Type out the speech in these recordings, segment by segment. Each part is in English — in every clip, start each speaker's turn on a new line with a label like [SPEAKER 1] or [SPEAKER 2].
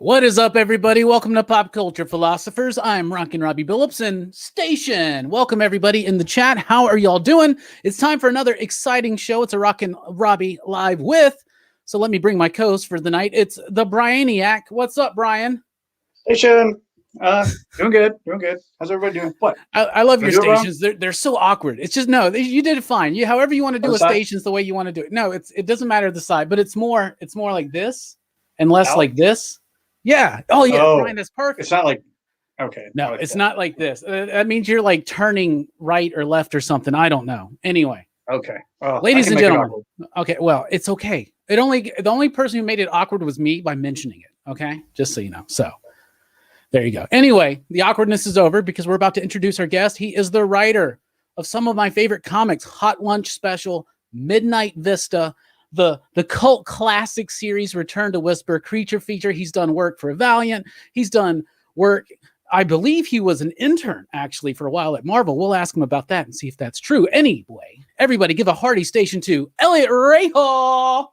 [SPEAKER 1] What is up, everybody? Welcome to Pop Culture Philosophers. I'm Rockin Robbie Billups and Station. Welcome, everybody in the chat. How are y'all doing? It's time for another exciting show. It's a Rockin Robbie live with. So let me bring my co-host for the night. It's the Brianiac. What's up, Brian?
[SPEAKER 2] Station. Doing good. How's everybody doing? What?
[SPEAKER 1] I love your stations. They're so awkward. It's just you did it fine. You however you want to do a station's the way you want to do it. No, it doesn't matter the side, but it's more like this and less like this. Yeah. Oh, yeah. Brian, that's perfect.
[SPEAKER 2] It's not like, okay.
[SPEAKER 1] No, it's not like this. That means you're like turning right or left or something. I don't know. Anyway.
[SPEAKER 2] Okay.
[SPEAKER 1] Ladies and gentlemen. Okay. Well, it's okay. The only person who made it awkward was me by mentioning it. Okay. Just so you know. So there you go. Anyway, the awkwardness is over because we're about to introduce our guest. He is the writer of some of my favorite comics, Hot Lunch Special, Midnight Vista, the cult classic series Return to Whisper, Creature Feature. He's done work for Valiant. He's done work. I believe he was an intern actually for a while at Marvel. We'll ask him about that and see if that's true. Anyway, everybody give a hearty station to Eliot Rahal.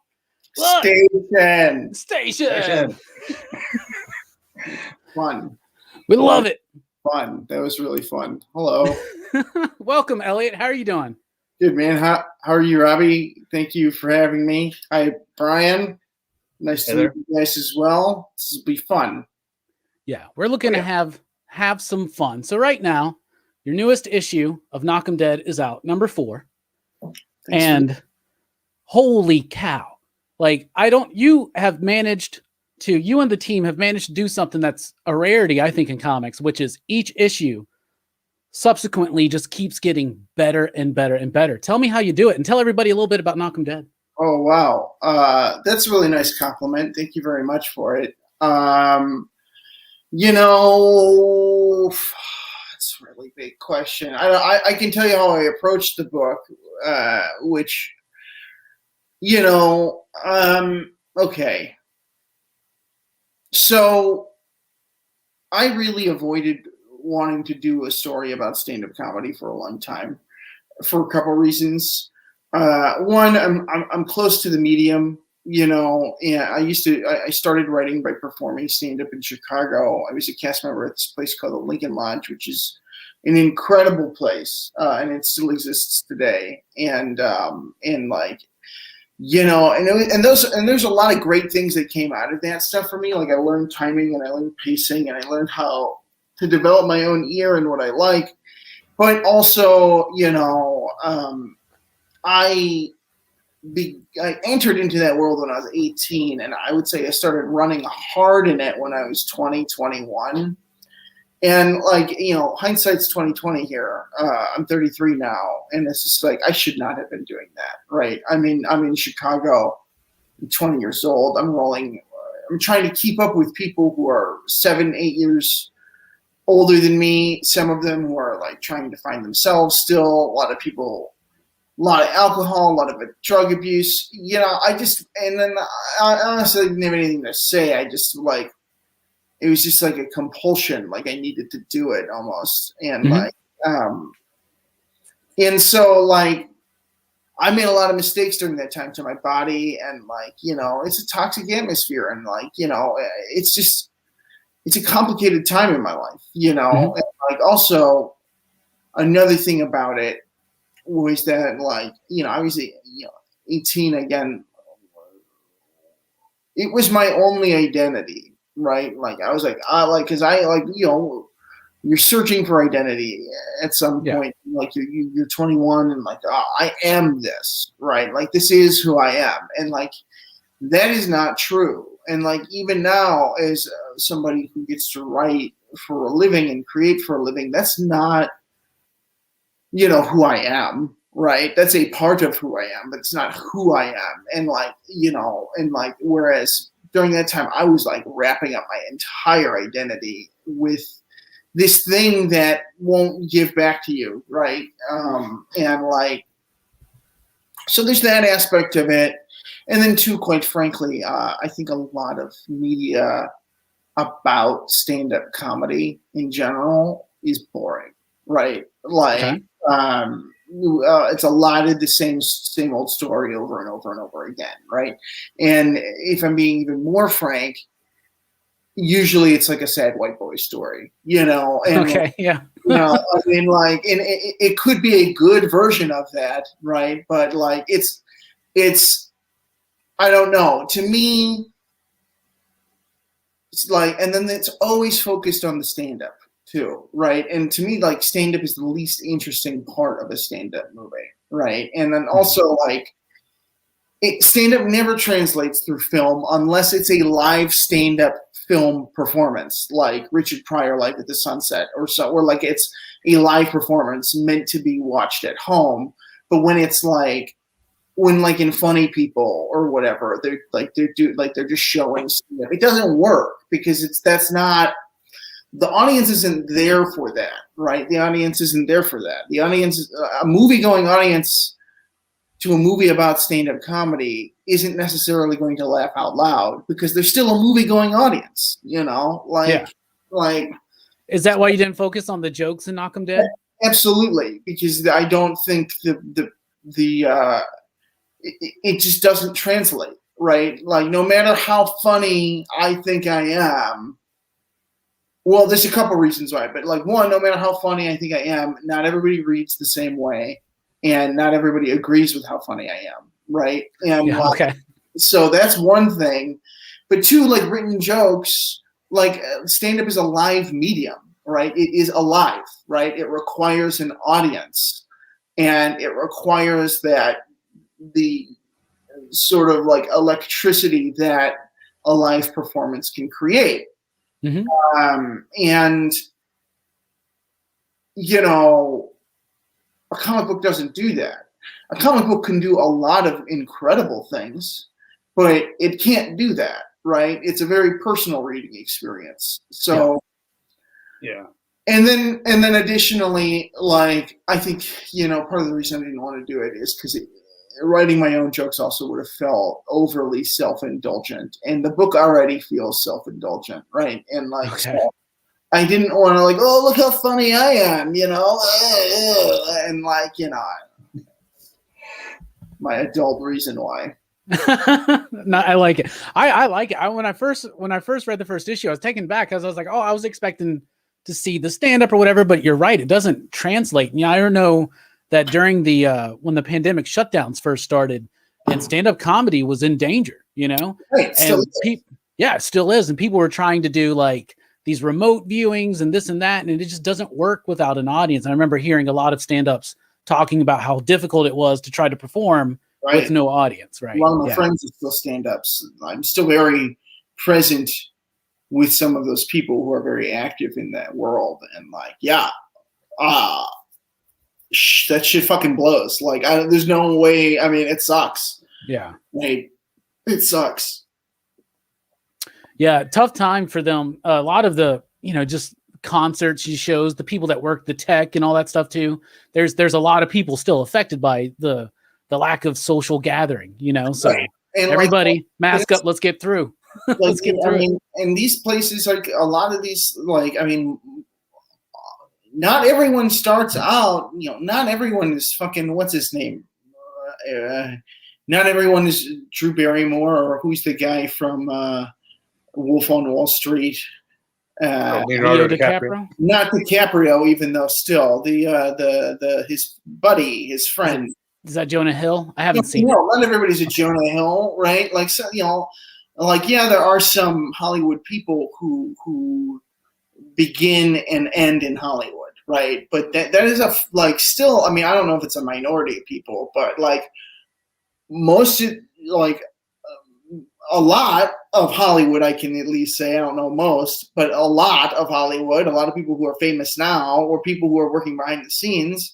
[SPEAKER 1] Station.
[SPEAKER 3] Fun.
[SPEAKER 1] We love it.
[SPEAKER 3] Fun. That was really fun. Hello.
[SPEAKER 1] Welcome, Elliot. How are you doing?
[SPEAKER 3] Good, man. How are you, Robbie? Thank you for having me. Hi, Brian. Nice to meet you guys as well. This will be fun.
[SPEAKER 1] Yeah, we're looking to have some fun. So right now, your newest issue of Knock 'em Dead is out, number 4. And holy cow. Like, you and the team have managed to do something that's a rarity, I think, in comics, which is each issue subsequently just keeps getting better and better and better. Tell me how you do it and tell everybody a little bit about Knock 'em Dead.
[SPEAKER 3] Oh, wow. That's a really nice compliment. Thank you very much for it. It's a really big question. I can tell you how I approached the book, which, okay. So I really avoided wanting to do a story about stand-up comedy for a long time for a couple reasons. One, I'm close to the medium, and I started writing by performing stand-up in Chicago. I was a cast member at this place called the Lincoln Lodge, which is an incredible place, and it still exists today. And there's a lot of great things that came out of that stuff for me. Like I learned timing and I learned pacing and I learned how to develop my own ear and what I like. But also, I entered into that world when I was 18, and I would say I started running hard in it when I was 20, 21. And hindsight's 2020 here. I'm 33 now, and it's just like I should not have been doing that, right? I'm in Chicago. I'm 20 years old. I'm trying to keep up with people who are 7, 8 years older than me. Some of them who are like trying to find themselves still. A lot of alcohol, a lot of drug abuse. I honestly didn't have anything to say. It was just like a compulsion, like I needed to do it almost. And and so I made a lot of mistakes during that time to my body, and it's a toxic atmosphere, and it's a complicated time in my life, and also another thing about it was that I was 18 again. It was my only identity. Right, I was you're searching for identity at some point. You're 21 and I am this, right? This is who I am, and that is not true. And even now, as somebody who gets to write for a living and create for a living, that's not who I am, right? That's a part of who I am, but it's not who I am. And whereas during that time, I was wrapping up my entire identity with this thing that won't give back to you, right? So there's that aspect of it. And then too, quite frankly, I think a lot of media about stand-up comedy in general is boring, right? It's a lot of the same old story over and over and over again, right? And if I'm being even more frank, usually it's like a sad white boy story, and
[SPEAKER 1] Okay, yeah.
[SPEAKER 3] I mean, like, and it could be a good version of that, right? But like, it's, I don't know. To me, it's like, and then it's always focused on the stand-up too, right? And to me, like, stand-up is the least interesting part of a stand-up movie, right? And then also, like, stand-up never translates through film unless it's a live stand-up film performance, like Richard Pryor, like at the Sunset, or like it's a live performance meant to be watched at home. But when it's like, when like in Funny People or whatever, they're just showing stuff, it doesn't work because that's not, the audience isn't there for that, right? The audience isn't there for that. The audience, a movie-going audience to a movie about stand-up comedy isn't necessarily going to laugh out loud because there's still a movie-going audience, like.
[SPEAKER 2] Is that why you didn't focus on the jokes in Knock 'Em Dead?
[SPEAKER 3] Absolutely, because I don't think it just doesn't translate, right? Like, no matter how funny I think I am, well, there's a couple reasons why, but like, one, no matter how funny I think I am, not everybody reads the same way. And not everybody agrees with how funny I am, right? And
[SPEAKER 2] Yeah, okay.
[SPEAKER 3] So that's one thing. But two, like, written jokes, like, stand-up is a live medium, right? It is alive, right? It requires an audience. And it requires that the sort of like electricity that a live performance can create.
[SPEAKER 2] Mm-hmm.
[SPEAKER 3] And, a comic book doesn't do that. A comic book can do a lot of incredible things, but it can't do that, right? It's a very personal reading experience. So,
[SPEAKER 2] yeah.
[SPEAKER 3] And then additionally, like, I think, part of the reason I didn't want to do it is because writing my own jokes also would have felt overly self-indulgent, and the book already feels self-indulgent, right? And like,
[SPEAKER 2] Okay.
[SPEAKER 3] so I didn't want to like, oh, look how funny I am, and like, my adult reason why.
[SPEAKER 2] No, I like it. I like it. When I first read the first issue, I was taken back because I was like, oh, I was expecting to see the stand-up or whatever, but you're right, it doesn't translate. I don't know that during the when the pandemic shutdowns first started and stand-up comedy was in danger,
[SPEAKER 3] Right,
[SPEAKER 2] it still is, and people were trying to do like these remote viewings and this and that, and it just doesn't work without an audience. And I remember hearing a lot of stand-ups talking about how difficult it was to try to perform with no audience, right?
[SPEAKER 3] A lot of my friends are still stand-ups. I'm still very present with some of those people who are very active in that world, and like, that shit fucking blows. Like, there's no way. I mean, it sucks.
[SPEAKER 2] Yeah.
[SPEAKER 3] Like, it sucks.
[SPEAKER 2] Yeah, tough time for them. A lot of the, just concerts, shows, the people that work the tech and all that stuff too. There's a lot of people still affected by the lack of social gathering, So
[SPEAKER 3] right. And
[SPEAKER 2] everybody mask up. Let's get through. Let's get through.
[SPEAKER 3] I mean, and these places, like a lot of these, like, I mean, not everyone starts out, not everyone is fucking, what's his name? Not everyone is Drew Barrymore, or who's the guy from Wolf on Wall Street?
[SPEAKER 2] Leonardo DiCaprio?
[SPEAKER 3] Not DiCaprio, even though still his buddy, his friend.
[SPEAKER 2] Is that Jonah Hill? I haven't seen it.
[SPEAKER 3] No, not everybody's a Jonah Hill, right? Like, so, like, there are some Hollywood people who begin and end in Hollywood, right? But that is still, I mean, I don't know if it's a minority of people, but like most of, like, a lot of Hollywood, I can at least say, I don't know most, but a lot of Hollywood, a lot of people who are famous now, or people who are working behind the scenes,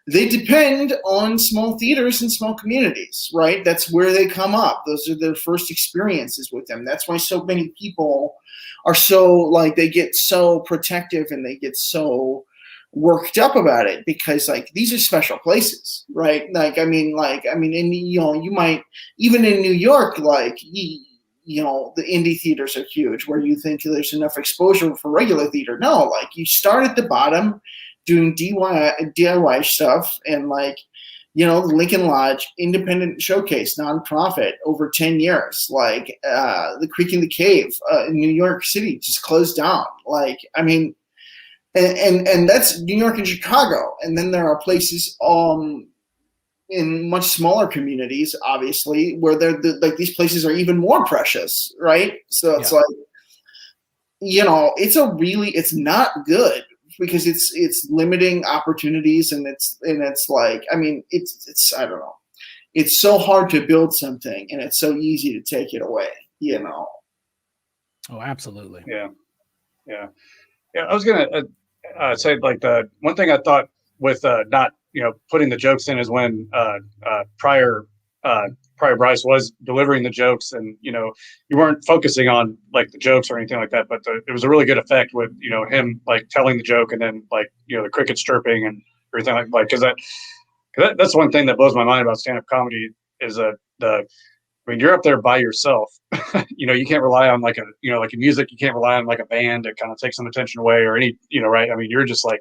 [SPEAKER 3] they depend on small theaters and small communities, right? That's where they come up. Those are their first experiences with them. That's why so many people are so, like, they get so protective and they get so worked up about it, because like, these are special places, right? Like, I mean, and you might, even in New York, like, the indie theaters are huge, where you think there's enough exposure for regular theater. No, like, you start at the bottom doing DIY stuff, and like, the Lincoln Lodge Independent Showcase, nonprofit, over 10 years. Like the Creek in the Cave in New York City just closed down. Like, I mean, and that's New York and Chicago. And then there are places in much smaller communities, obviously, where like these places are even more precious, right? So it's like, it's not good, because it's limiting opportunities, and it's like, I mean, it's I don't know. It's so hard to build something, and it's so easy to take it away,
[SPEAKER 1] Oh, absolutely.
[SPEAKER 2] Yeah. I was gonna say, like, the one thing I thought with not putting the jokes in is when prior Bryce was delivering the jokes, and you weren't focusing on like the jokes or anything like that, but it was a really good effect with him like telling the joke, and then like the crickets chirping and everything like because that's one thing that blows my mind about stand-up comedy is when you're up there by yourself, you can't rely on like like in music, you can't rely on like a band to kind of take some attention away or any right. I mean, you're just like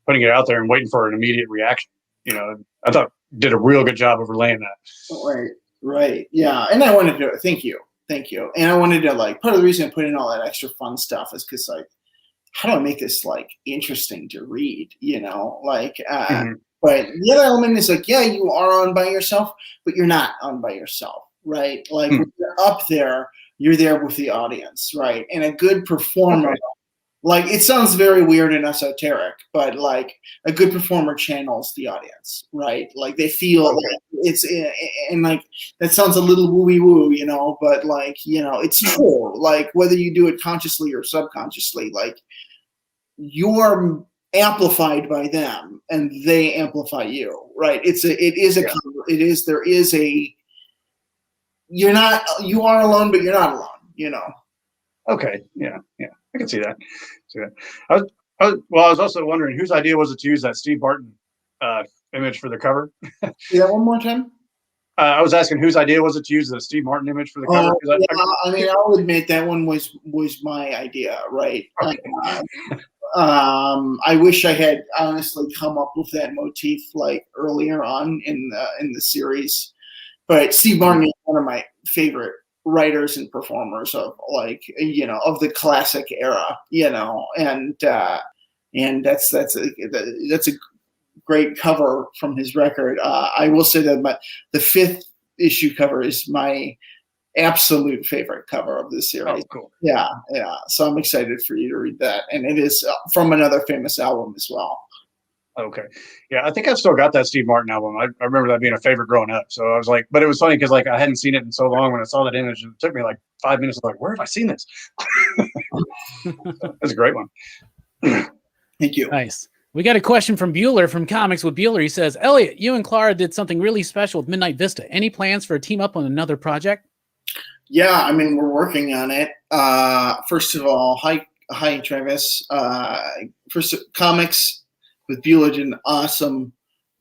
[SPEAKER 2] putting it out there and waiting for an immediate reaction. I thought did a real good job of relaying that.
[SPEAKER 3] Right. Yeah. And I wanted to thank you. And I wanted to, like, part of the reason I put in all that extra fun stuff is because, like, how do I make this like interesting to read? But the other element is like, yeah, you are on by yourself, but you're not on by yourself, right? Like when you're up there, you're there with the audience, right? And a good performer. Okay. Like, it sounds very weird and esoteric, but like a good performer channels the audience, right? Like they feel like it's, and like that sounds a little wooey woo, but like, it's true. Like whether you do it consciously or subconsciously, like you're amplified by them and they amplify you, right? You are alone, but you're not alone,
[SPEAKER 2] Okay. Yeah. I can see that. I was also wondering whose idea was it to use that Steve Martin image for the cover?
[SPEAKER 3] Yeah, one more time.
[SPEAKER 2] I was asking whose idea was it to use the Steve Martin image for the cover?
[SPEAKER 3] I'll admit that one was my idea, right? Okay. I wish I had honestly come up with that motif like earlier on in the series, but Steve Martin is one of my favorite writers and performers of of the classic era, and that's a great cover from his record. I will say that the 5th issue cover is my absolute favorite cover of the series.
[SPEAKER 2] Oh, cool.
[SPEAKER 3] Yeah. So I'm excited for you to read that, and it is from another famous album as well.
[SPEAKER 2] Okay. Yeah, I think I've still got that Steve Martin album. I remember that being a favorite growing up. So I was like, but it was funny because like I hadn't seen it in so long. When I saw that image, it took me like 5 minutes. I was like, where have I seen this? That's a great one.
[SPEAKER 3] Thank you.
[SPEAKER 1] Nice. We got a question from Bueller from Comics with Bueller. He says, Elliot, you and Clara did something really special with Midnight Vista. Any plans for a team up on another project?
[SPEAKER 3] Yeah, I mean, we're working on it. First of all, hi, Travis. First, Comics with Bueller did an awesome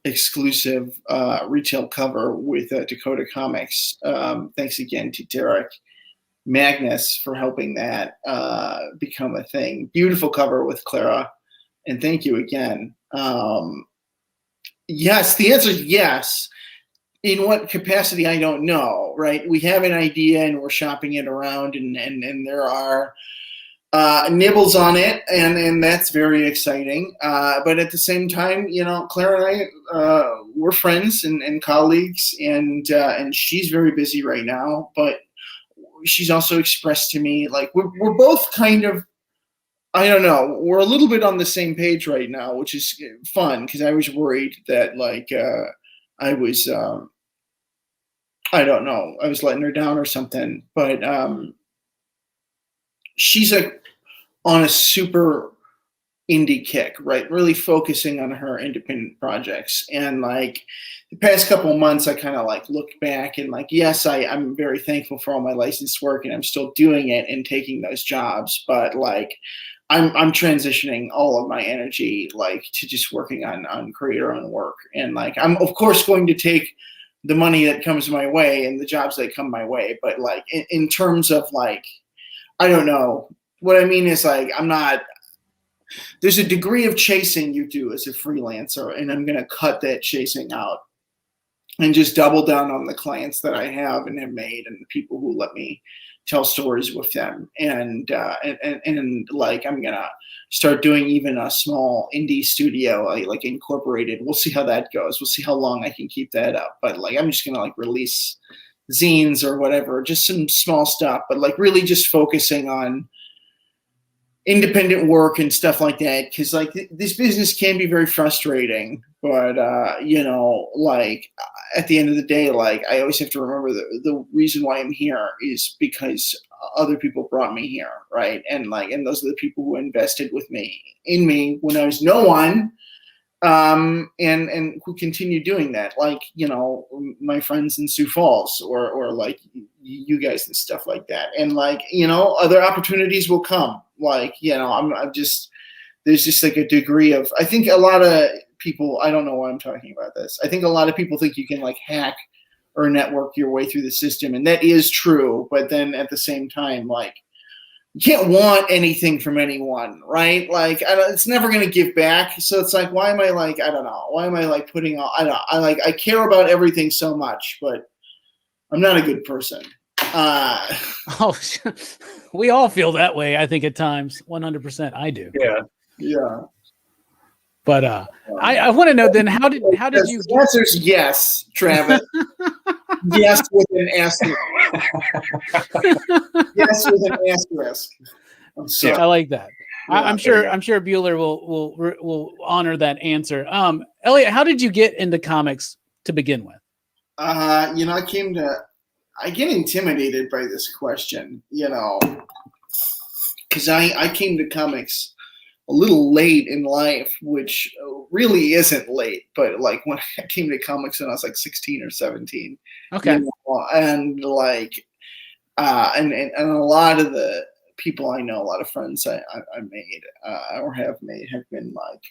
[SPEAKER 3] exclusive retail cover with Dakota Comics. Thanks again to Derek Magnus for helping that become a thing. Beautiful cover with Clara, and thank you again. Yes, the answer is yes. In what capacity, I don't know, right? We have an idea and we're shopping it around, and there are nibbles on it, and that's very exciting. But at the same time, Claire and I, we're friends and colleagues, and she's very busy right now. But she's also expressed to me like we're both kind of, I don't know, we're a little bit on the same page right now, which is fun because I was worried that I was I don't know, I was letting her down or something. But she's on a super indie kick, right? Really focusing on her independent projects. And like the past couple of months, I kind of like looked back and like, yes, I'm very thankful for all my licensed work and I'm still doing it and taking those jobs. But like, I'm transitioning all of my energy like to just working on creator-owned work. And like, I'm of course going to take the money that comes my way and the jobs that come my way. But like in terms of like, I don't know, what I mean is like, there's a degree of chasing you do as a freelancer, and I'm going to cut that chasing out and just double down on the clients that I have and have made, and the people who let me tell stories with them. And like, I'm gonna start doing even a small indie studio, like incorporated. We'll see how that goes. We'll see how long I can keep that up. But like, I'm just gonna like release zines or whatever, just some small stuff, but like really just focusing on independent work and stuff like that, because like this business can be very frustrating, but you know, like at the end of the day, like I always have to remember the reason why I'm here is because other people brought me here, right? And like, and those are the people who invested in me when I was no one, and who continue doing that, like, you know, my friends in Sioux Falls, or like you guys and stuff like that. And like, you know, other opportunities will come. Like, you know, I'm just, there's just like a degree of, I think a lot of people, I don't know why I'm talking about this. I think a lot of people think you can like hack or network your way through the system. And that is true. But then at the same time, like, you can't want anything from anyone, right? Like, it's never going to give back. So it's like, why am I like, I don't know. Why am I like putting all, I care about everything so much, but I'm not a good person.
[SPEAKER 1] Oh, we all feel that way. I think at times, 100%. I do.
[SPEAKER 3] Yeah.
[SPEAKER 1] But I want to know then, how did you?
[SPEAKER 3] The answer's yes, Travis. Yes, with an asterisk. Yes, with an asterisk. I'm sorry.
[SPEAKER 1] I like that.
[SPEAKER 3] Yeah,
[SPEAKER 1] I'm sure Bueller will honor that answer. Elliot, how did you get into comics to begin with?
[SPEAKER 3] You know, I get intimidated by this question, you know, because I came to comics a little late in life, which really isn't late, but like when I came to comics when I was like 16 or 17.
[SPEAKER 1] Okay.
[SPEAKER 3] You know, and like, and a lot of the people I know, a lot of friends I made or have made have been like,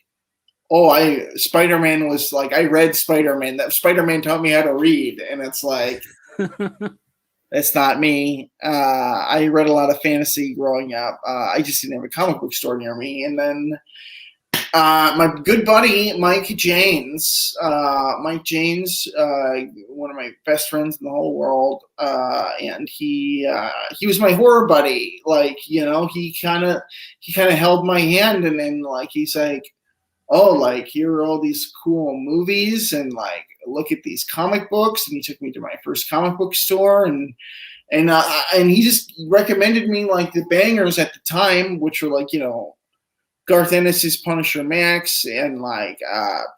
[SPEAKER 3] oh, Spider-Man was like, I read Spider-Man. That Spider-Man taught me how to read. And it's like, that's not me. I read a lot of fantasy growing up. I just didn't have a comic book store near me. And then my good buddy, Mike Janes, one of my best friends in the whole world. And he was my horror buddy. Like, you know, he kind of held my hand, and then like, he's like, oh, like, here are all these cool movies, and like, look at these comic books. And he took me to my first comic book store, and he just recommended me like the bangers at the time, which were like, you know, Garth Ennis's Punisher Max, and like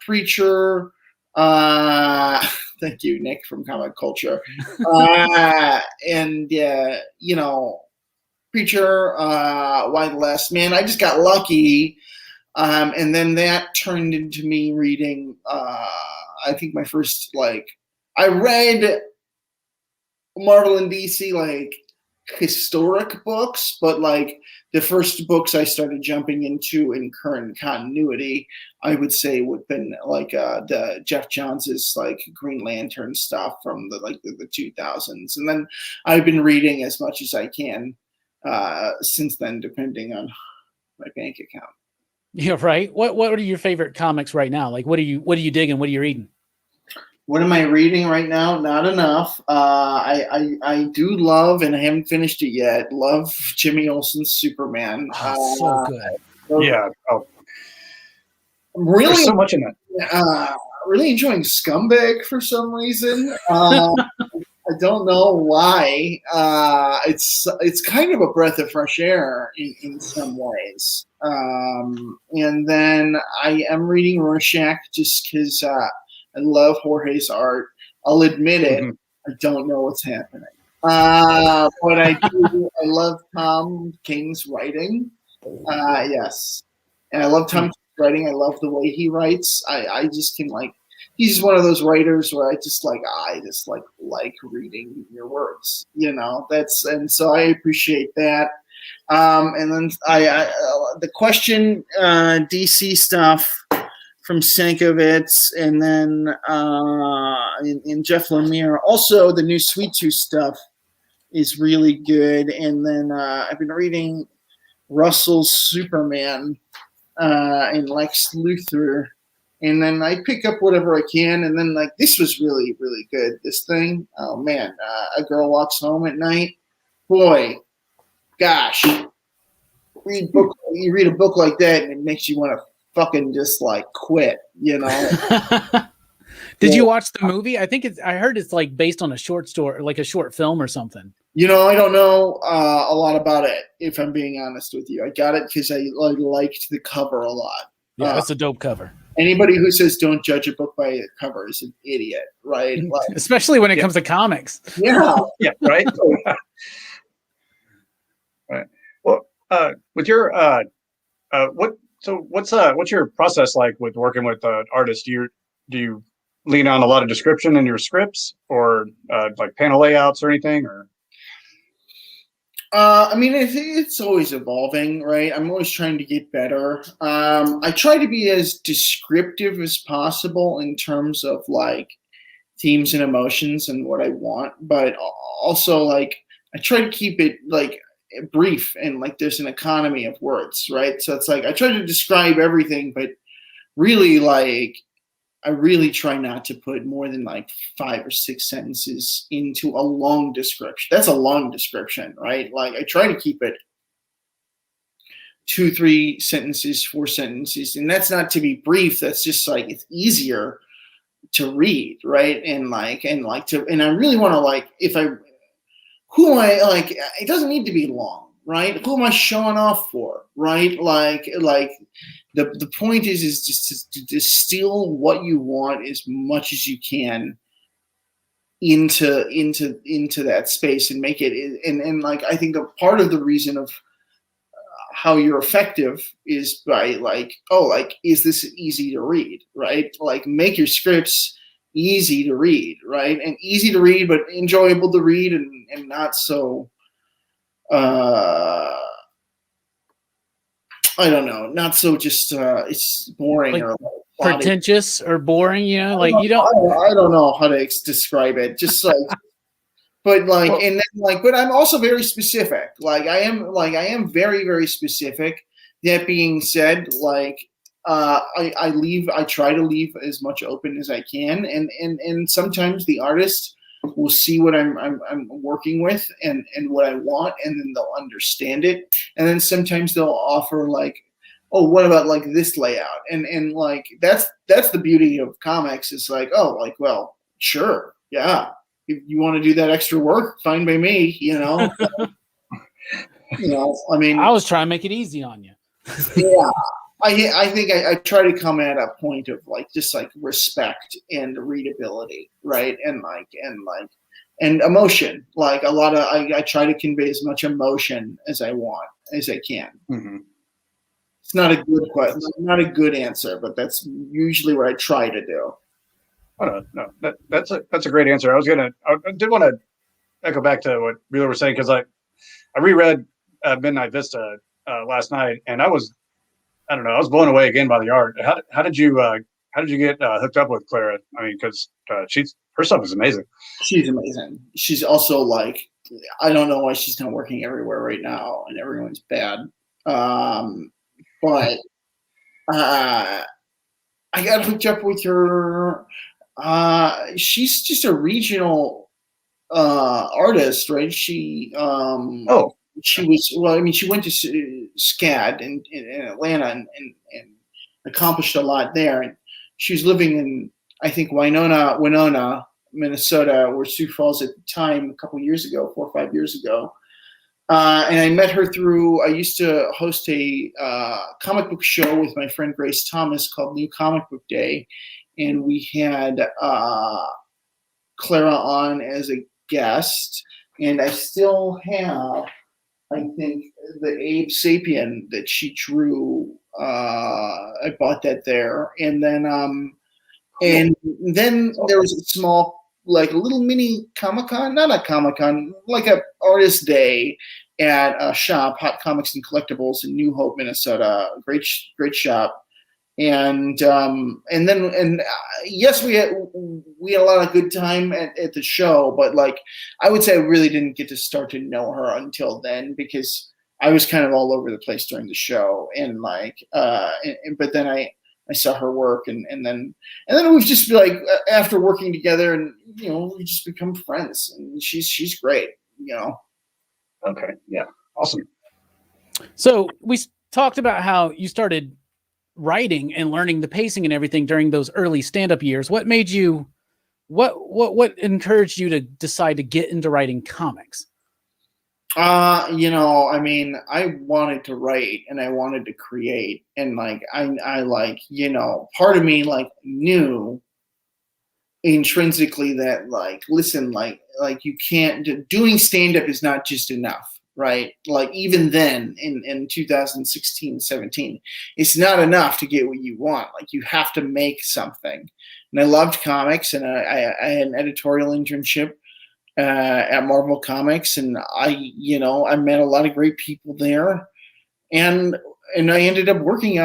[SPEAKER 3] Preacher. Thank you, Nick from Comic Culture. And you know, Preacher, Why the Last Man. I just got lucky. And then that turned into me reading, I think my first, like, I read Marvel and DC, like, historic books, but, like, the first books I started jumping into in current continuity, I would say would have been, like, the Jeff Johns' like, Green Lantern stuff from the 2000s. And then I've been reading as much as I can since then, depending on my bank account.
[SPEAKER 1] Yeah, right. What are your favorite comics right now? Like, what are you digging? What are you reading?
[SPEAKER 3] What am I reading right now? Not enough. I do love, and I haven't finished it yet, love Jimmy Olsen's Superman.
[SPEAKER 1] So good.
[SPEAKER 4] Yeah. Oh,
[SPEAKER 3] I'm really,
[SPEAKER 4] there's so much in that.
[SPEAKER 3] Really enjoying Scumbag for some reason. I don't know why. It's kind of a breath of fresh air in some ways. And then I am reading Rorschach just because I love Jorge's art. I'll admit it. Mm-hmm. I don't know what's happening. But I do. I love Tom King's writing. Yes. And I love Tom King's writing. I love the way he writes. I just can like, he's one of those writers where I just like reading your words, you know, and so I appreciate that. And then the question, DC stuff from Sankovitz, and then in Jeff Lemire. Also, the new Sweet Tooth stuff is really good. And then I've been reading Russell's Superman and Lex Luthor. And then I pick up whatever I can, and then like this was really, really good. This thing, oh man, A Girl Walks Home at Night. Boy, gosh, you read a book like that, and it makes you want to fucking just like quit, you know.
[SPEAKER 2] Did you watch the movie? I heard it's like based on a short story, like a short film or something.
[SPEAKER 3] You know, I don't know a lot about it, if I'm being honest with you. I got it because I liked the cover a lot.
[SPEAKER 2] Yeah, that's a dope cover.
[SPEAKER 3] Anybody who says don't judge a book by a cover is an idiot, right? Like,
[SPEAKER 2] especially when it comes to comics.
[SPEAKER 3] Yeah.
[SPEAKER 4] Yeah, right? Right. Well, with your what's your process like with working with artists? Do you lean on a lot of description in your scripts, or like panel layouts or anything, or?
[SPEAKER 3] I mean, it's always evolving, right? I'm always trying to get better. I try to be as descriptive as possible in terms of like themes and emotions and what I want, but also like I try to keep it like brief and like there's an economy of words, right? So it's like I try to describe everything, but really like I really try not to put more than like 5 or 6 sentences into a long description. That's a long description, right? Like I try to keep it 2, 3 sentences, 4 sentences. And that's not to be brief. That's just like, it's easier to read, right? And I really want to like, who am I like, it doesn't need to be long, right? Who am I showing off for, right? Like the point is just to distill what you want as much as you can into that space and make it. And like, I think a part of the reason of how you're effective is by like, is this easy to read, right? Like make your scripts easy to read, right? And easy to read, but enjoyable to read and not so, I don't know, not so just it's boring like or
[SPEAKER 2] pretentious or boring, you know, like
[SPEAKER 3] I don't know how to describe it. Just like, but like, and then like, but I'm also very specific. Like I am very, very specific. That being said, like I try to leave as much open as I can, and sometimes the artist will see what I'm working with and what I want, and then they'll understand it. And then sometimes they'll offer like, oh, what about like this layout? And like that's the beauty of comics. It's like, oh, like, well, sure, yeah. If you want to do that extra work, fine by me, you know. You know, I mean,
[SPEAKER 2] I was trying to make it easy on you.
[SPEAKER 3] Yeah. I think I try to come at a point of like just like respect and readability, right? And emotion. Like a lot of I try to convey as much emotion as I can.
[SPEAKER 4] Mm-hmm.
[SPEAKER 3] It's not a good question, not a good answer, but that's usually what I try to do.
[SPEAKER 4] Oh, no, that's a great answer. I did want to echo back to what Wheeler was saying, because I reread Midnight Vista last night, and I was blown away again by the art. How did you get hooked up with Clara? I mean, because her stuff is amazing.
[SPEAKER 3] She's amazing. She's also like, I don't know why she's not working everywhere right now, and everyone's bad. But I got hooked up with her. She's just a regional artist, right? She she was, well, I mean, she went to SCAD in Atlanta and accomplished a lot there. And she was living in, I think, Winona, Minnesota, or Sioux Falls at the time, a couple years ago, 4 or 5 years ago. And I met her through, I used to host a comic book show with my friend Grace Thomas called New Comic Book Day. And we had Clara on as a guest. And I still have, I think, the Abe Sapien that she drew. I bought that there. And then there was a small, like a little mini Comic-Con, not a Comic-Con, like a artist day at a shop, Hot Comics and Collectibles in New Hope, Minnesota. Great shop. And yes, we had a lot of good time at the show, but like I would say I really didn't get to start to know her until then, because I was kind of all over the place during the show, and like but then I I saw her work, and then we've just like after working together, and we just become friends, and she's great.
[SPEAKER 4] Okay, yeah, awesome.
[SPEAKER 1] So we talked about how you started writing and learning the pacing and everything during those early stand-up years. What made you? What encouraged you to decide to get into writing comics?
[SPEAKER 3] I wanted to write and I wanted to create, and like I like part of me like knew intrinsically that like listen, like you can't doing stand-up is not just enough, right? Like even then in 2016 17, it's not enough to get what you want. Like you have to make something. And I loved comics, and I had an editorial internship at Marvel Comics, and I met a lot of great people there, and I ended up working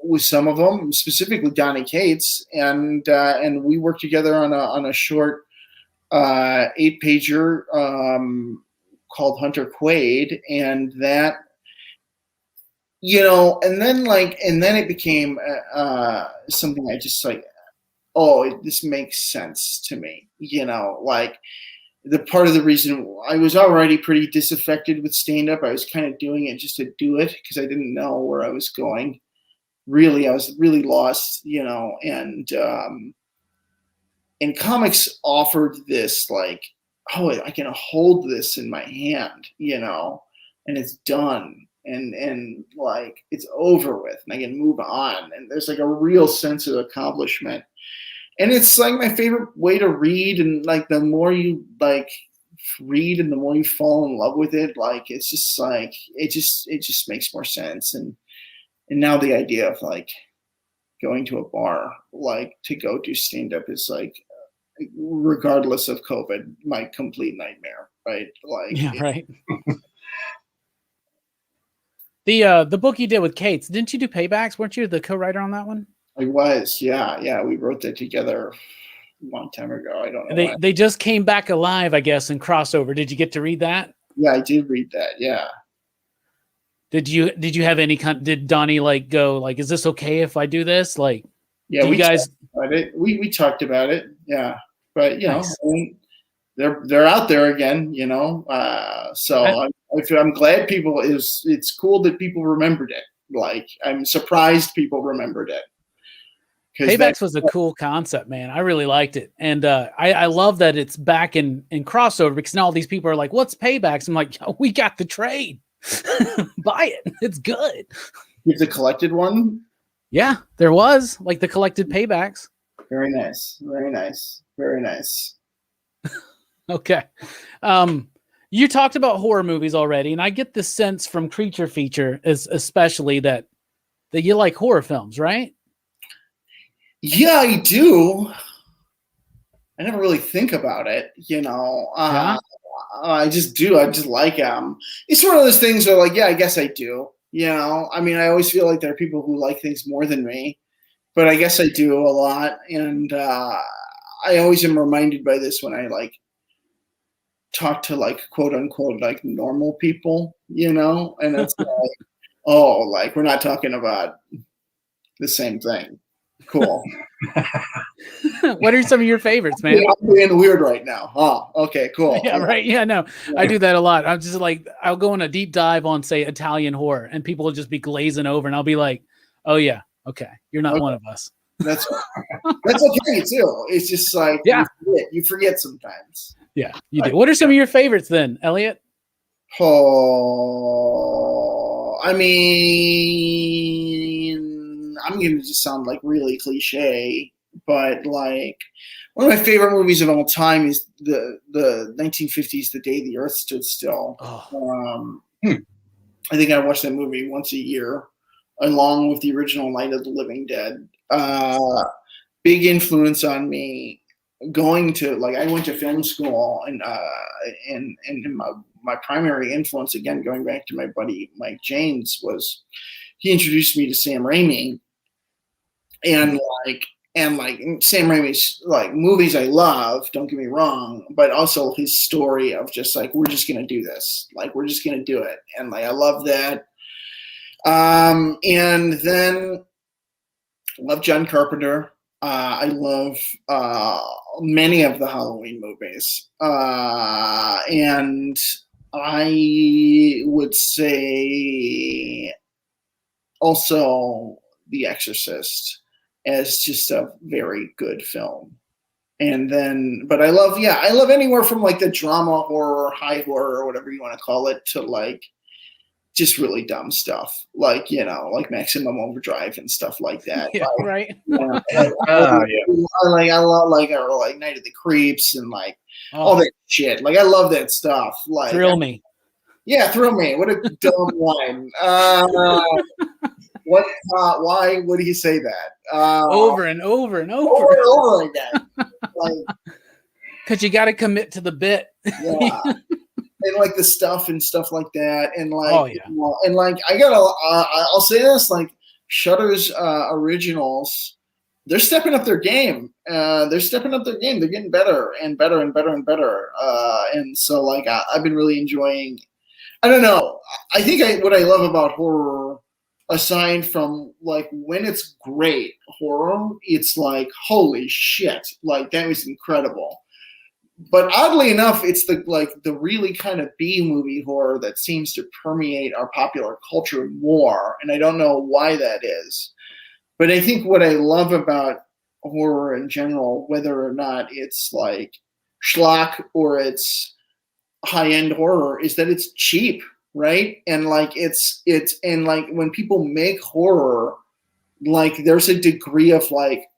[SPEAKER 3] with some of them, specifically Donnie Cates, and we worked together on a short 8-pager called Hunter Quaid, and that and then it became something I just like, oh, this makes sense to me, like the part of the reason I was already pretty disaffected with stand-up. I was kind of doing it just to do it because I didn't know where I was going. Really, I was really lost, and comics offered this like, oh, I can hold this in my hand, and it's done. And like it's over with, and I can move on. And there's like a real sense of accomplishment. And it's like my favorite way to read. And like the more you like read and the more you fall in love with it, like it's just like it just makes more sense. And now the idea of like going to a bar, like to go do stand-up is like, regardless of COVID, my complete nightmare, right? Like
[SPEAKER 1] yeah, right. The book you did with Cates, didn't you do Paybacks? Weren't you the co-writer on that one?
[SPEAKER 3] I was, yeah. We wrote that together a long time ago. I don't know.
[SPEAKER 1] They just came back alive, I guess, in crossover. Did you get to read that?
[SPEAKER 3] Yeah, I did read that. Yeah.
[SPEAKER 1] Did you have any did Donnie like go like, is this okay if I do this? Like,
[SPEAKER 3] yeah,
[SPEAKER 1] we guys
[SPEAKER 3] about it. We talked about it. Yeah, but
[SPEAKER 1] nice.
[SPEAKER 3] I mean, they're out there again. So I'm glad it's cool that people remembered it. Like I'm surprised people remembered it.
[SPEAKER 1] Paybacks was a cool concept, man. I really liked it. And I love that it's back in crossover, because now all these people are like, what's Paybacks? I'm like, oh, we got the trade. Buy it. It's good.
[SPEAKER 3] It's a collected one?
[SPEAKER 1] Yeah, there was like the collected Paybacks.
[SPEAKER 3] Very nice. Very nice. Very nice.
[SPEAKER 1] Okay. You talked about horror movies already, and I get the sense from Creature Feature especially that you like horror films, right?
[SPEAKER 3] Yeah, I do. I never really think about it,
[SPEAKER 1] Yeah?
[SPEAKER 3] I just do. I just like them. It's one of those things where, like, yeah, I guess I do. I mean, I always feel like there are people who like things more than me, but I guess I do a lot. And I always am reminded by this when I like talk to like quote unquote like normal people, and it's like, oh, like we're not talking about the same thing. Cool.
[SPEAKER 1] What are some of your favorites, man?
[SPEAKER 3] I'm being weird right now. Oh, okay, cool.
[SPEAKER 1] Yeah, right. Yeah, no, I do that a lot. I'm just like, I'll go on a deep dive on, say, Italian horror, and people will just be glazing over, and I'll be like, oh yeah, okay, you're not one of us.
[SPEAKER 3] That's okay too. It's just like,
[SPEAKER 1] yeah,
[SPEAKER 3] you forget sometimes.
[SPEAKER 1] Yeah, you do. What are some of your favorites then, Elliot?
[SPEAKER 3] Oh, I mean, I'm going to just sound like really cliche, but like one of my favorite movies of all time is the 1950s, The Day the Earth Stood Still.
[SPEAKER 1] Oh.
[SPEAKER 3] I think I watch that movie once a year, along with the original Night of the Living Dead. Big influence on me. Going to I went to film school, and my primary influence, again going back to my buddy Mike James, was he introduced me to Sam Raimi, and Sam Raimi's like movies I love, don't get me wrong, but also his story of just like, we're just gonna do this, like we're just gonna do it, and like I love that. And then Love John Carpenter. I love many of the Halloween movies. And I would say also The Exorcist as just a very good film. And then, but I love anywhere from like the drama horror, high horror, or whatever you want to call it, to like just really dumb stuff, like, you know, like Maximum Overdrive and stuff like that.
[SPEAKER 2] Yeah,
[SPEAKER 3] like,
[SPEAKER 2] right.
[SPEAKER 3] I love like Night of the Creeps and like all that shit. Like I love that stuff. Like
[SPEAKER 2] Thrill Me.
[SPEAKER 3] Yeah, Thrill Me. What a dumb line. Why would he say that?
[SPEAKER 2] Over and over and over.
[SPEAKER 3] Over and over again. Like,
[SPEAKER 2] because you got to commit to the bit.
[SPEAKER 3] Yeah. And like the stuff and stuff like that, and like,
[SPEAKER 2] oh yeah,
[SPEAKER 3] you know, and like I'll say this, like Shudder's originals, they're stepping up their game. They're getting better and better and better and better. And so like I've been really enjoying. I don't know. I think what I love about horror, aside from like when it's great horror, it's like holy shit, like that was incredible. But oddly enough, it's the really kind of B movie horror that seems to permeate our popular culture more, and I don't know why that is. But I think what I love about horror in general, whether or not it's like schlock or it's high-end horror, is that it's cheap, right? And like it's and like when people make horror, like there's a degree of like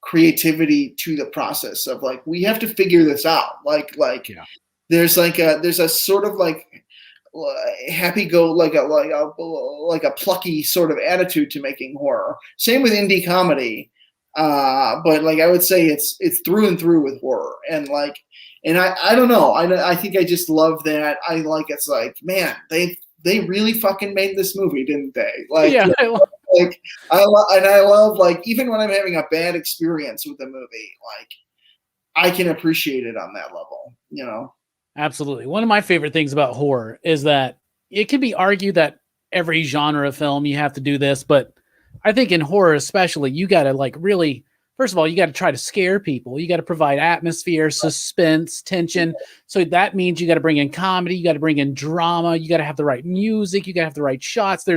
[SPEAKER 3] creativity to the process of like we have to figure this out. Like yeah. there's a sort of like happy go like a plucky sort of attitude to making horror. Same with indie comedy, but like I would say it's through and through with horror. And like I don't know. I think I just love that. I like it's like man they really fucking made this movie, didn't they? Like
[SPEAKER 2] yeah.
[SPEAKER 3] Like I love like even when I'm having a bad experience with a movie, like I can appreciate it on that level, you know.
[SPEAKER 2] Absolutely. One of my favorite things about horror is that it can be argued that every genre of film you have to do this, but I think in horror especially, you got to like really, first of all, you got to try to scare people. You got to provide atmosphere, suspense, tension. So that means you got to bring in comedy, you got to bring in drama, you got to have the right music, you got to have the right shots.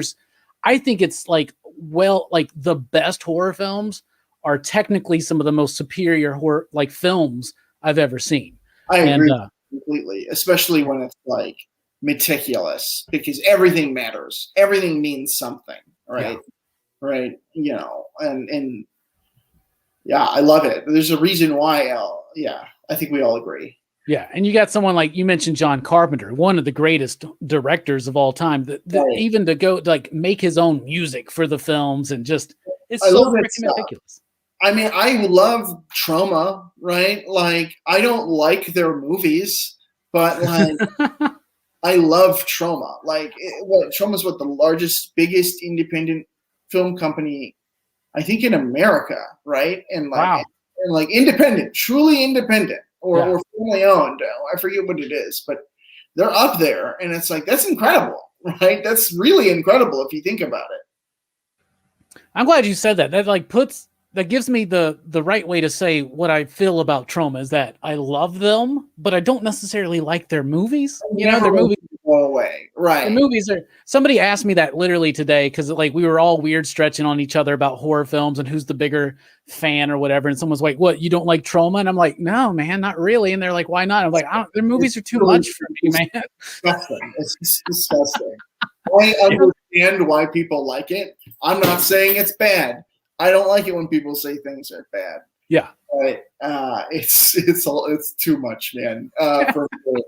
[SPEAKER 2] I think it's like, well, like the best horror films are technically some of the most superior horror like films I've ever seen.
[SPEAKER 3] I agree completely, especially when it's like meticulous, because everything matters. Everything means something, right? Yeah. Right. You know, and yeah, I love it. There's a reason why. I think we all agree.
[SPEAKER 2] Yeah, and you got someone like you mentioned, John Carpenter, one of the greatest directors of all time. Right. Even to go like make his own music for the films and just it's so freaking meticulous.
[SPEAKER 3] I mean, I love Trauma, right? Like, I don't like their movies, but like, I love Trauma. Like, Trauma's the largest, biggest independent film company, I think, in America, right? And like,
[SPEAKER 2] wow.
[SPEAKER 3] And like independent, truly independent. Or family owned. I forget what it is, but they're up there, and it's like that's incredible, right? That's really incredible if you think about it.
[SPEAKER 2] I'm glad you said that. That gives me the right way to say what I feel about Trauma is that I love them, but I don't necessarily like their movies. You know, their movies
[SPEAKER 3] go away, right?
[SPEAKER 2] The movies are. Somebody asked me that literally today because like we were all weird stretching on each other about horror films and who's the bigger fan or whatever. And someone's like, "What? You don't like Trauma?" And I'm like, "No, man, not really." And they're like, "Why not?" I'm like, "Their movies are too much for me, man."
[SPEAKER 3] Disgusting. It's just disgusting. I understand why people like it. I'm not saying it's bad. I don't like it when people say things are bad.
[SPEAKER 2] Yeah,
[SPEAKER 3] but it's too much, man. For me.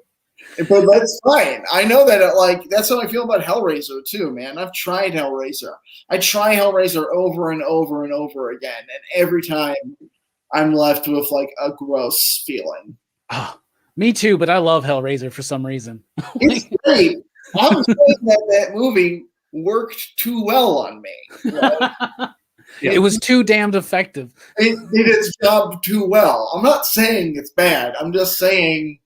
[SPEAKER 3] But that's fine. I know that like that's how I feel about Hellraiser too, man. I've tried Hellraiser. I try Hellraiser over and over and over again, and every time I'm left with like a gross feeling.
[SPEAKER 2] Oh, me too, but I love Hellraiser for some reason.
[SPEAKER 3] It's great. I'm saying that movie worked too well on me. Right?
[SPEAKER 2] It was too damned effective.
[SPEAKER 3] It did its job too well. I'm not saying it's bad. I'm just saying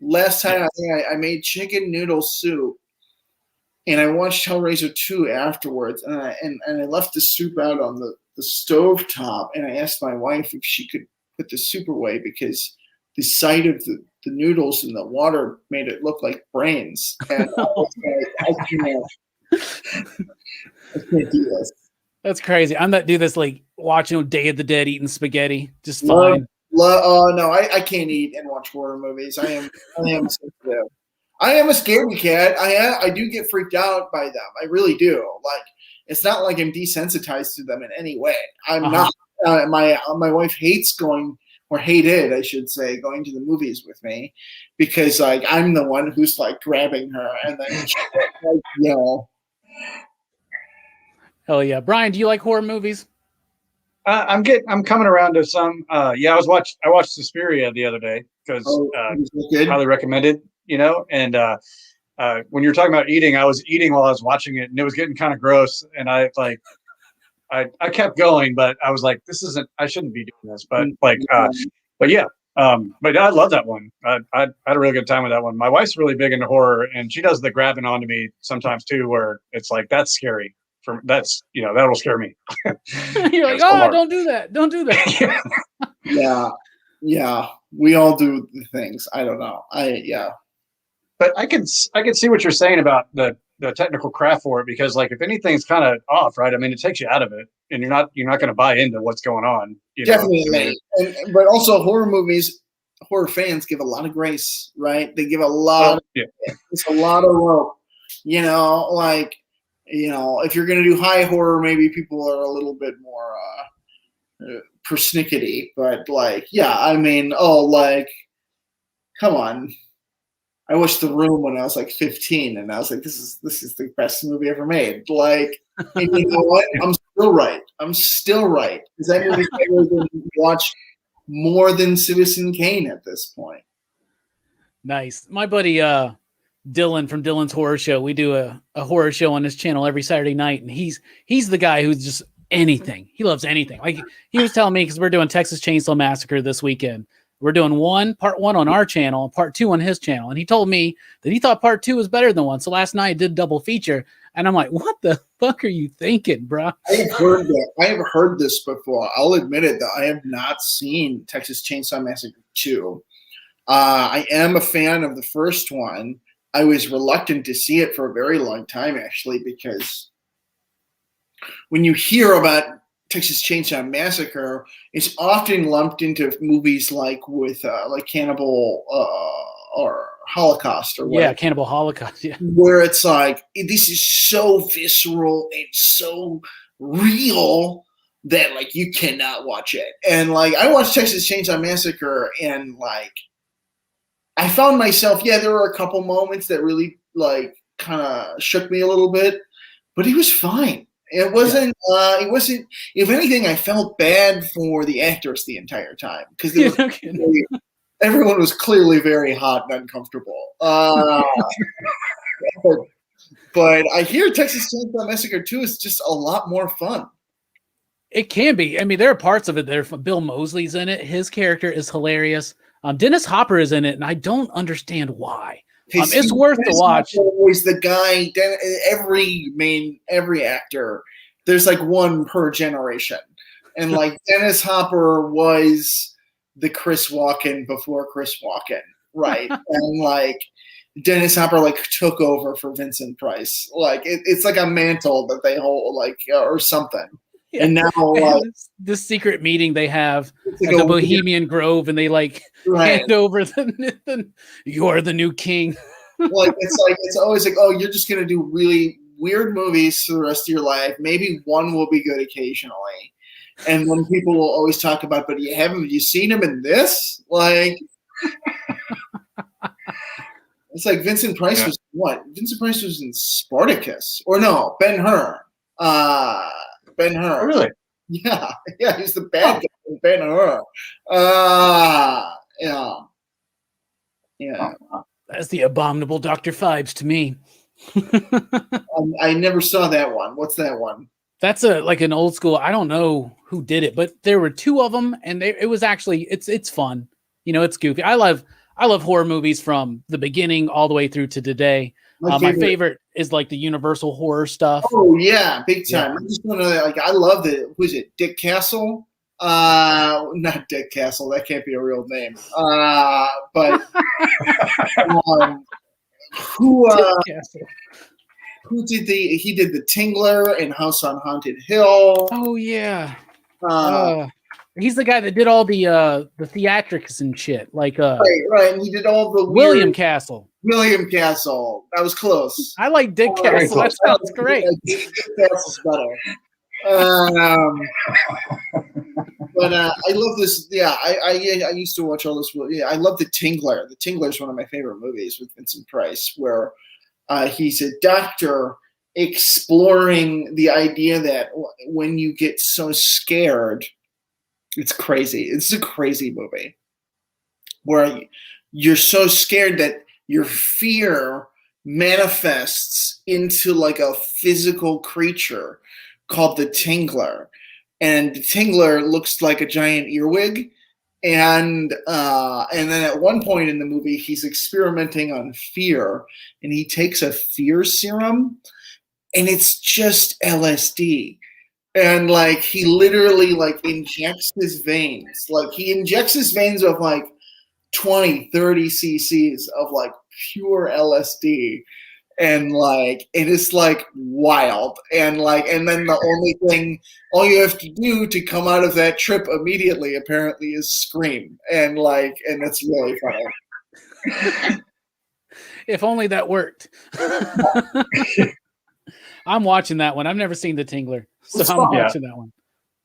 [SPEAKER 3] last time I think I made chicken noodle soup, and I watched Hellraiser 2 afterwards, and I left the soup out on the stove top, and I asked my wife if she could put the soup away because the sight of the noodles in the water made it look like brains. And I was like, I can't do this.
[SPEAKER 1] That's crazy. I'm not do this like watching Day of the Dead eating spaghetti. Just
[SPEAKER 3] Love,
[SPEAKER 1] fine.
[SPEAKER 3] no, I can't eat and watch horror movies. I am sensitive. I am a scaredy cat. I do get freaked out by them. I really do. Like, it's not like I'm desensitized to them in any way. I'm not. My wife hates going, or hated, I should say, going to the movies with me, because like I'm the one who's like grabbing her and then like,
[SPEAKER 1] Hell yeah, Brian. Do you like horror movies?
[SPEAKER 4] I'm coming around to some. I watched Suspiria the other day because highly recommended. And when you're talking about eating, I was eating while I was watching it, and it was getting kind of gross. And I kept going, but I was like, I shouldn't be doing this. But yeah. But I love that one. I had a really good time with that one. My wife's really big into horror, and she does the grabbing onto me sometimes too, where it's like, that's scary. That'll scare me.
[SPEAKER 1] You're like, oh, don't do that. Don't do that.
[SPEAKER 3] Yeah. We all do the things. I don't know.
[SPEAKER 4] But I can see what you're saying about the technical craft for it, because like if anything's kind of off, right? I mean, it takes you out of it, and you're not going to buy into what's going on.
[SPEAKER 3] Definitely. But also horror fans give a lot of grace, right? They give a lot. It's a lot of rope. If you're going to do high horror, maybe people are a little bit more persnickety. But come on. I watched The Room when I was like 15, and I was like, this is the best movie ever made. Like, and you know what? I'm still right. Because that movie I've watched more than Citizen Kane at this point.
[SPEAKER 1] Nice. My buddy Dylan from Dylan's Horror Show. We do a horror show on his channel every Saturday night, and he's the guy who's just anything. He loves anything. Like he was telling me, because we're doing Texas Chainsaw Massacre this weekend. We're doing part 1 on our channel and part 2 on his channel. And he told me that he thought part 2 was better than 1. So last night I did double feature, and I'm like, what the fuck are you thinking, bro?
[SPEAKER 3] I have heard that. I have heard this before. I'll admit it, though. I have not seen Texas Chainsaw Massacre 2. I am a fan of the first one. I was reluctant to see it for a very long time, actually, because when you hear about Texas Chainsaw Massacre, it's often lumped into movies like Cannibal or Holocaust or whatever.
[SPEAKER 1] Yeah, Cannibal Holocaust. Yeah,
[SPEAKER 3] where it's like, this is so visceral and so real that like you cannot watch it. And like I watched Texas Chainsaw Massacre, and like I found myself, there were a couple moments that really like kind of shook me a little bit, but it was fine. It wasn't. It wasn't. If anything, I felt bad for the actors the entire time, because everyone was clearly very hot and uncomfortable. But I hear Texas Chainsaw Massacre 2 is just a lot more fun.
[SPEAKER 1] It can be. I mean, there are parts of it there. Bill Moseley's in it. His character is hilarious. Dennis Hopper is in it, and I don't understand why. It's worth the watch.
[SPEAKER 3] Always the guy. Every actor. There's like one per generation, and like Dennis Hopper was the Chris Walken before Chris Walken, right? And like Dennis Hopper like took over for Vincent Price. Like it's like a mantle that they hold, like or something. Yeah. And now like
[SPEAKER 1] this secret meeting they have at the Bohemian Grove, and they like hand over you're the new king.
[SPEAKER 3] Like it's always like, oh, you're just gonna do really weird movies for the rest of your life. Maybe one will be good occasionally, and then people will always talk about, but have you seen him in this? Like, it's like Vincent Price was what? Vincent Price was in Spartacus, or no, Ben-Hur. Ben-Hur.
[SPEAKER 4] Really?
[SPEAKER 3] Yeah, he's the bad guy in Ben-Hur. Yeah.
[SPEAKER 1] That's the abominable Dr. Phibes to me.
[SPEAKER 3] I never saw that one. What's that one?
[SPEAKER 1] That's like an old school. I don't know who did it, but there were 2 of them, and it was actually it's fun. It's goofy. I love horror movies from the beginning all the way through to today. My favorite is like the Universal horror stuff.
[SPEAKER 3] Oh yeah, big time. I just want to like. I love the. Who's it? Dick Castle. Not Dick Castle. That can't be a real name. But who? Who did the? He did the Tingler and House on Haunted Hill.
[SPEAKER 1] Oh yeah. He's the guy that did all the theatrics and shit. Like
[SPEAKER 3] right. And he did all the
[SPEAKER 1] William Castle.
[SPEAKER 3] William Castle. That was close.
[SPEAKER 1] I like Dick Castle. That sounds great.
[SPEAKER 3] Dick Castle's better. But I love this. Yeah, I used to watch all this. Yeah, I love the Tingler. The Tingler is one of my favorite movies with Vincent Price, where he's a doctor exploring the idea that when you get so scared, it's crazy. It's a crazy movie where you're so scared that your fear manifests into like a physical creature called the Tingler. And the Tingler looks like a giant earwig. And then at one point in the movie, he's experimenting on fear, and he takes a fear serum, and it's just LSD. And like he literally like injects his veins. Like he injects his veins with like 20, 30 cc's of like pure LSD. And like it is like wild. And then all you have to do to come out of that trip immediately apparently is scream. And it's really funny.
[SPEAKER 1] If only that worked. I'm watching that one. I've never seen the Tingler, so I'm watching that one.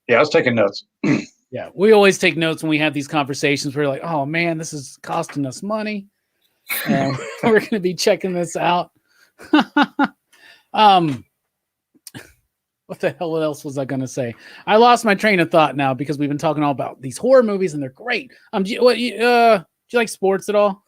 [SPEAKER 4] Yeah, I was taking notes.
[SPEAKER 1] Yeah, we always take notes when we have these conversations. We're like, oh man, this is costing us money. We're going to be checking this out. What the hell else was I going to say? I lost my train of thought now because we've been talking all about these horror movies and they're great. Do you like sports at all?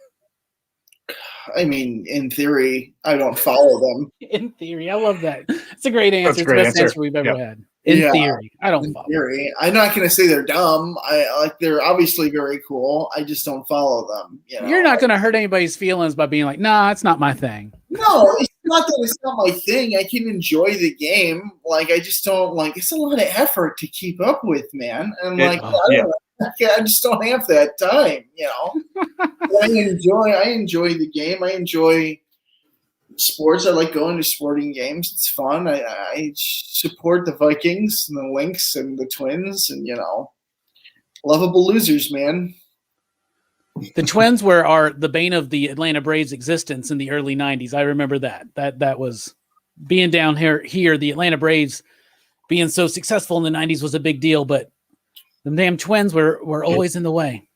[SPEAKER 3] I mean, in theory, I don't follow them.
[SPEAKER 1] In theory, I love that. It's a great answer. It's the best answer we've ever had. In theory, I don't follow them.
[SPEAKER 3] I'm not going to say they're dumb. They're obviously very cool. I just don't follow them. You know?
[SPEAKER 1] You're not going to hurt anybody's feelings by being like, nah, it's not my thing.
[SPEAKER 3] No, it's not that it's not my thing. I can enjoy the game. Like, I just don't it's a lot of effort to keep up with, man. And I just don't have that time, you know. I enjoy the game. I enjoy sports. I like going to sporting games. It's fun. I support the Vikings and the Lynx and the Twins, and lovable losers, man.
[SPEAKER 1] The Twins are the bane of the Atlanta Braves' existence in the early '90s. I remember that. That was being down here. The Atlanta Braves being so successful in the '90s was a big deal, but the damn Twins were always in the way.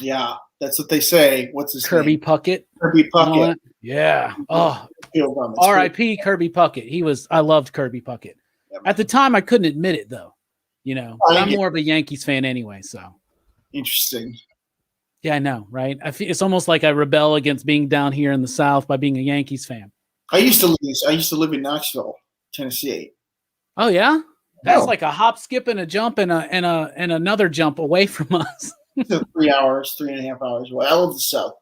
[SPEAKER 3] Yeah, that's what they say. What's his
[SPEAKER 1] Kirby
[SPEAKER 3] name?
[SPEAKER 1] Puckett.
[SPEAKER 3] Kirby Puckett.
[SPEAKER 1] Yeah. Oh, R.I.P. Kirby Puckett. I loved Kirby Puckett. Yeah, at the time, I couldn't admit it though. I'm more of a Yankees fan anyway. So
[SPEAKER 3] interesting.
[SPEAKER 1] Yeah, I know, right? It's almost like I rebel against being down here in the South by being a Yankees fan.
[SPEAKER 3] I used to live in Knoxville, Tennessee.
[SPEAKER 1] Oh yeah, that's like a hop, skip, and a jump, and another jump away from us.
[SPEAKER 3] So 3.5 hours away. I love the South.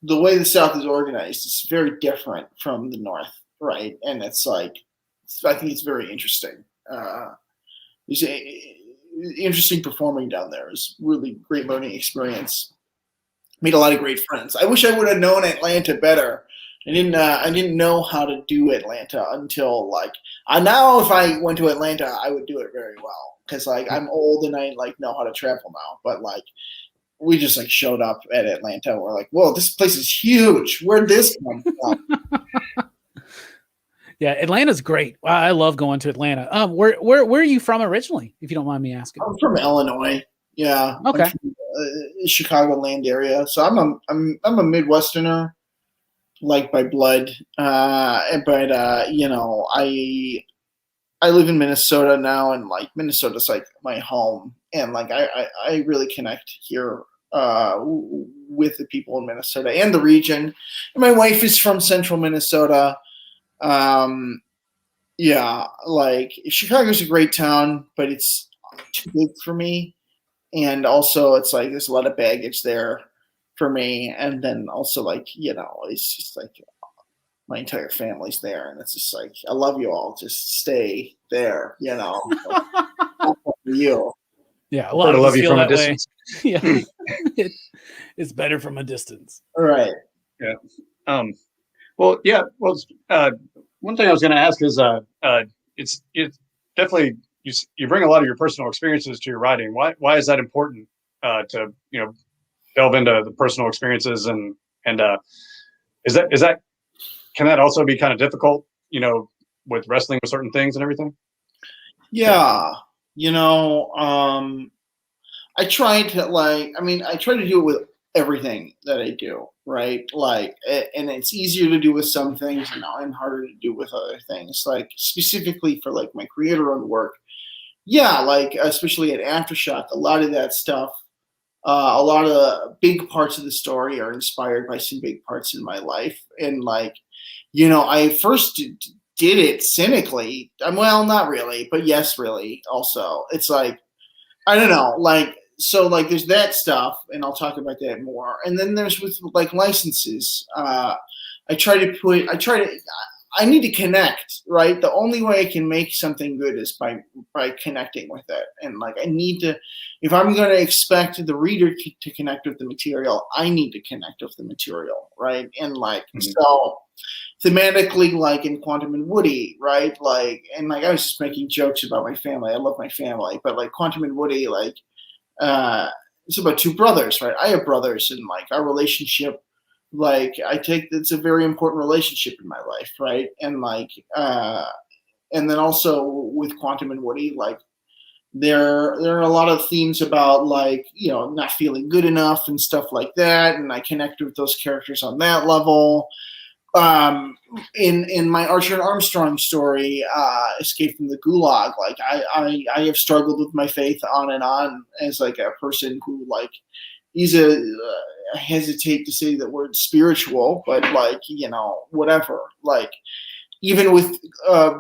[SPEAKER 3] The way the South is organized is very different from the North, right? And it's I think it's very interesting. Interesting performing down there. Is really great learning experience. Made a lot of great friends. I wish I would have known Atlanta better. I didn't know how to do Atlanta until now. If I went to Atlanta, I would do it very well because I'm old and I know how to travel now. But we just showed up at Atlanta. We're like, whoa, this place is huge. Where'd this come from?
[SPEAKER 1] Yeah, Atlanta's great. I love going to Atlanta. Where are you from originally, if you don't mind me asking?
[SPEAKER 3] I'm from Illinois. Yeah.
[SPEAKER 1] Okay.
[SPEAKER 3] Chicagoland area. So I'm a Midwesterner, by blood. But I live in Minnesota now, and Minnesota's my home, and I really connect here with the people in Minnesota and the region. And my wife is from Central Minnesota. Chicago's a great town, but it's too big for me. And also it's there's a lot of baggage there. for me. And then also like, it's just like my entire family's there, and it's just like, I love you all. Just stay there, you.
[SPEAKER 2] Yeah, a
[SPEAKER 4] I
[SPEAKER 2] lot of
[SPEAKER 4] love
[SPEAKER 2] us
[SPEAKER 4] you
[SPEAKER 2] feel
[SPEAKER 4] from a
[SPEAKER 2] that way.
[SPEAKER 4] distance.
[SPEAKER 2] Yeah, it's better from a distance.
[SPEAKER 3] All right.
[SPEAKER 4] Yeah. Well, yeah. Well, one thing I was going to ask is, it's definitely you bring a lot of your personal experiences to your writing. Why is that important to delve into the personal experiences and is that can that also be kind of difficult, with wrestling with certain things and everything?
[SPEAKER 3] Yeah. I try to I try to do it with everything that I do, right? Like, and it's easier to do with some things and harder to do with other things. Like specifically for like my creator-owned work, yeah, like especially at Aftershock, a lot of that stuff, a lot of the big parts of the story are inspired by some big parts in my life, and like, I first did it cynically. Well, not really, but yes, really. Also, it's like, I don't know, like, so like there's that stuff, and I'll talk about that more. And then there's with like licenses. I need to connect, right? The only way I can make something good is by connecting with it. And like, I need to, if I'm going to expect the reader to connect with the material, I need to connect with the material, right? And like, so thematically, like in Quantum and Woody, right? Like, and like, I was just making jokes about my family. I love my family, but like Quantum and Woody, like, it's about two brothers, right? I have brothers, and like our relationship, like it's a very important relationship in my life, right? And like, and then also with Quantum and Woody, like there are a lot of themes about like, not feeling good enough and stuff like that, and I connected with those characters on that level. In my Archer and Armstrong story, Escape from the Gulag, like I have struggled with my faith on and on as like a person who like I hesitate to say the word spiritual, but like, whatever, like even with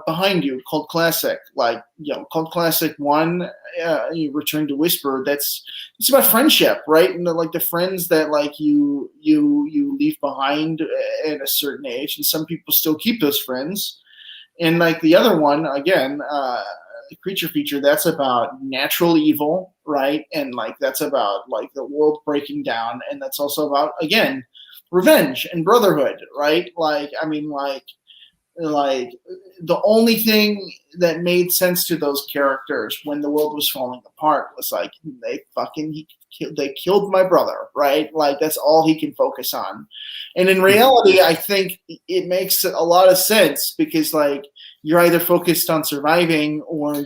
[SPEAKER 3] Behind You, Cult Classic, like, Cult Classic 1, you Return to Whisper, it's about friendship, right? And like the friends that like you leave behind at a certain age, and some people still keep those friends. And like the other one, again, the Creature Feature, that's about natural evil, right? And like that's about like the world breaking down, and that's also about, again, revenge and brotherhood, right? Like, I mean, like the only thing that made sense to those characters when the world was falling apart was like they killed my brother, right? Like that's all he can focus on. And in reality, I think it makes a lot of sense, because like you're either focused on surviving, or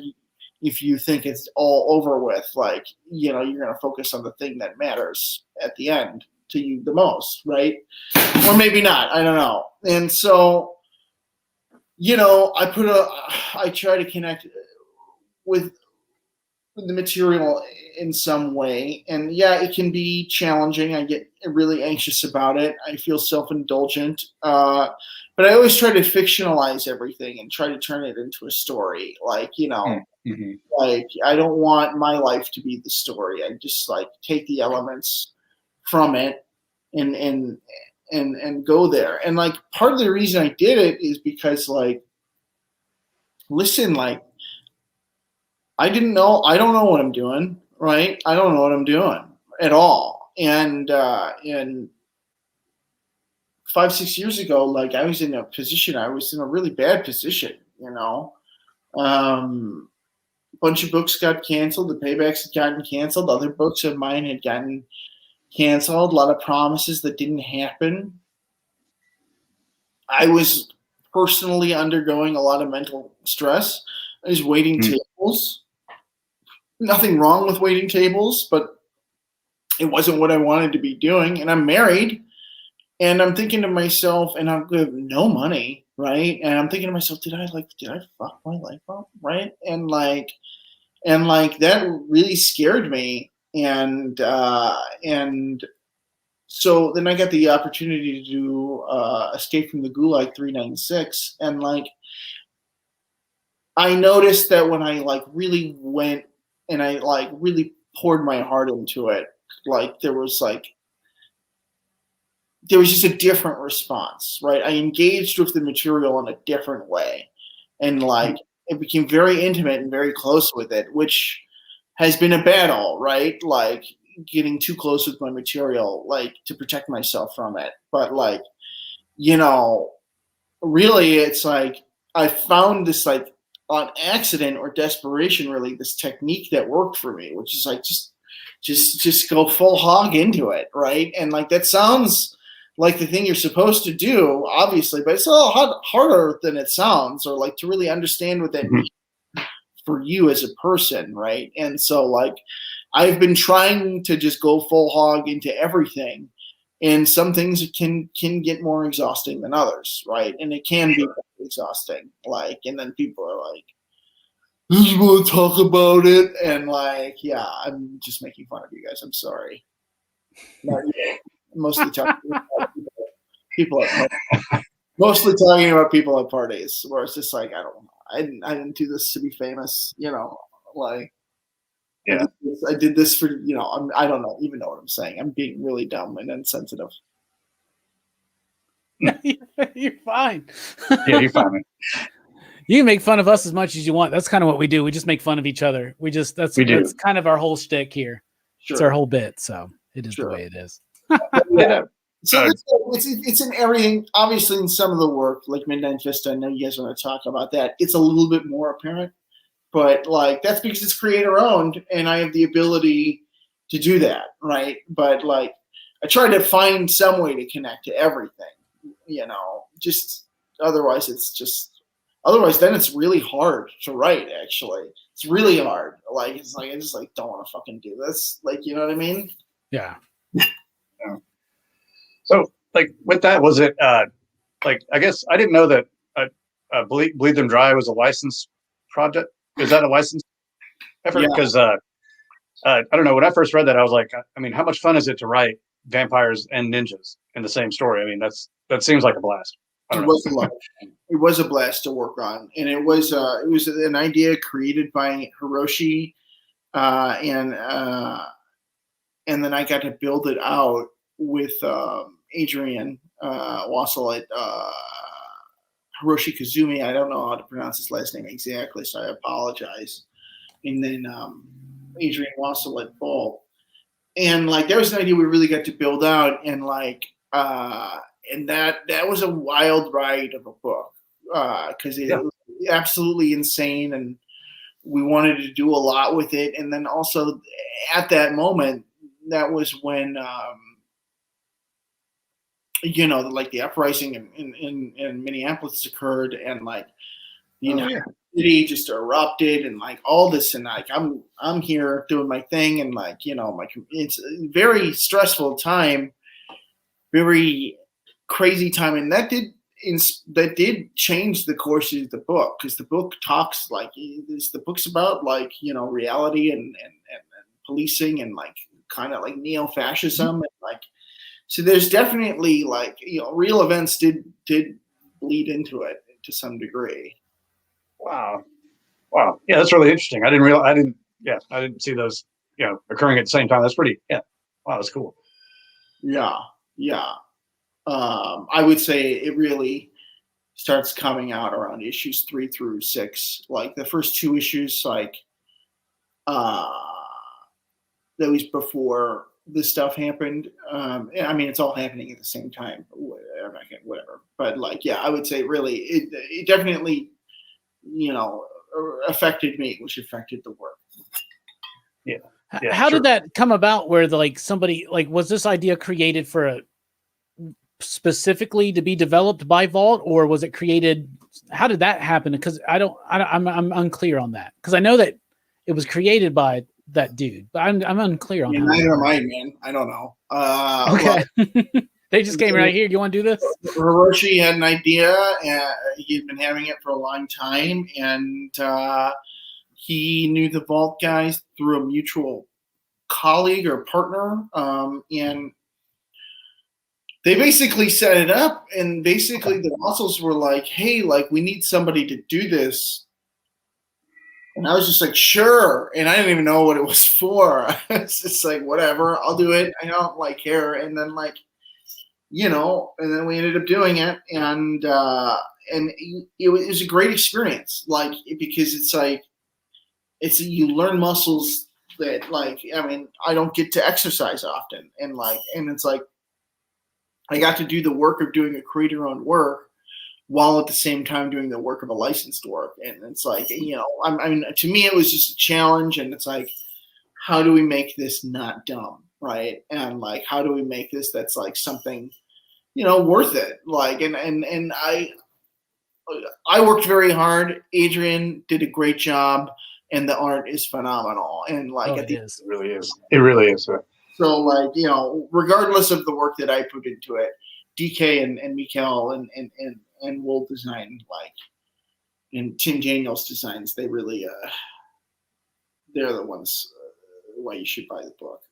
[SPEAKER 3] if you think it's all over with, like, you're going to focus on the thing that matters at the end to you the most, right? Or maybe not, I don't know. And so, I try to connect with the material in some way. And yeah, it can be challenging. I get really anxious about it. I feel self-indulgent. But I always try to fictionalize everything and try to turn it into a story. Like, like I don't want my life to be the story. I just like take the elements from it and go there. And like part of the reason I did it is because like, listen, like I don't know what I'm doing, right? I don't know what I'm doing at all. And 5-6 years ago, like I was in a really bad position, a bunch of books got canceled. The paybacks had gotten canceled. Other books of mine had gotten canceled. A lot of promises that didn't happen. I was personally undergoing a lot of mental stress. I was waiting tables. Nothing wrong with waiting tables, but it wasn't what I wanted to be doing. And I'm married, and I'm thinking to myself, and I have no money, right? And I'm thinking to myself, did I fuck my life up, right? And that really scared me. And so then I got the opportunity to do Escape from the Gulag 396, and like I noticed that when I like really went and I like really poured my heart into it, like there was like there was just a different response, right? I engaged with the material in a different way, and like it became very intimate and very close with it, which has been a battle, right? Like getting too close with my material, like to protect myself from it. But like, really, it's like I found this like on accident or desperation, really, this technique that worked for me, which is like just go full hog into it, right? And like that sounds like the thing you're supposed to do, obviously, but it's a little harder than it sounds, or like to really understand what that means for you as a person, right? And so like I've been trying to just go full hog into everything, and some things can get more exhausting than others, right? And it can be exhausting, like, and then people are like, "Just want to talk about it," and like, yeah, I'm just making fun of you guys. I'm sorry. Not you. Mostly talking about people at mostly talking about people at parties, where it's just like, I don't know. I didn't do this to be famous, like.
[SPEAKER 4] Yeah.
[SPEAKER 3] I did this for, I don't know, even know what I'm saying. I'm being really dumb and insensitive.
[SPEAKER 1] You're fine.
[SPEAKER 4] Yeah, you're fine, man.
[SPEAKER 1] You can make fun of us as much as you want. That's kind of what we do. We just make fun of each other. That's kind of our whole shtick here.
[SPEAKER 3] Sure.
[SPEAKER 1] It's our whole bit. So it is the way it is.
[SPEAKER 3] Yeah. So it's in everything. Obviously, in some of the work, like Midnight Vista, I know you guys want to talk about that. It's a little bit more apparent. But like that's because it's creator owned, and I have the ability to do that, right? But like I try to find some way to connect to everything, just otherwise then it's really hard to write. Actually, it's really hard. Like it's like I just like don't want to fucking do this. Like, you know what I mean?
[SPEAKER 1] Yeah.
[SPEAKER 4] So like with that, was it like I guess I didn't know that Bleed Them Dry was a licensed project. Is that a license effort? Because I don't know. When I first read that, I was like, I mean, how much fun is it to write vampires and ninjas in the same story? I mean, that seems like a blast.
[SPEAKER 3] It was a lot. It was a blast to work on, and it was an idea created by Hiroshi, and then I got to build it out with Adrian Wassel at Hiroshi Kazumi. I don't know how to pronounce his last name exactly, so I apologize. And then Adrian Wassel at Bull. And like that was an idea we really got to build out, and like and that was a wild ride of a book because it was absolutely insane, and we wanted to do a lot with it. And then also at that moment, that was when like the uprising in Minneapolis occurred, and like city just erupted, and like all this, and like I'm here doing my thing, and like it's a very stressful time, very crazy time, and that did change the course of the book, because the book talks like the book's about like reality and policing and like kind of like neo-fascism and like. So there's definitely like real events did bleed into it to some degree.
[SPEAKER 4] Wow. Yeah, that's really interesting. I didn't see those occurring at the same time. That's pretty. Yeah. Wow, that's cool.
[SPEAKER 3] Yeah. I would say it really starts coming out around issues 3 through 6. Like the first 2 issues, like that was before this stuff happened. I mean, it's all happening at the same time, whatever. But like, yeah, I would say really, it definitely, affected me, which affected the work.
[SPEAKER 4] Yeah.
[SPEAKER 1] How did that come about? Where somebody was this idea created for specifically to be developed by Vault, or was it created? How did that happen? Because I'm unclear on that. Because I know that it was created by that dude, but I'm unclear on.
[SPEAKER 3] Neither am I, man. I don't know.
[SPEAKER 1] Okay. They just came right here. Do you want to do this?
[SPEAKER 3] Hiroshi had an idea, and he'd been having it for a long time, and he knew the Vault guys through a mutual colleague or partner, and they basically set it up, and basically the muscles were like, hey, like we need somebody to do this. And I was just like, sure. And I didn't even know what it was for. It's just like, whatever, I'll do it. I don't care. And then like and then we ended up doing it, and it was a great experience, like, because it's you learn muscles that, like, I mean, I don't get to exercise often, and it's like I got to do the work of doing a creator-owned work while at the same time doing the work of a licensed work, and it's like, I mean, to me it was just a challenge, and it's like, how do we make this not dumb, right? And like, how do we make this that's like something, worth it? Like, and I worked very hard. Adrian did a great job, and the art is phenomenal. And like,
[SPEAKER 4] it really is. It really is.
[SPEAKER 3] So like, regardless of the work that I put into it, DK and Mikael and Will design, like, and Tim Daniels designs, they really, they're the ones why you should buy the book.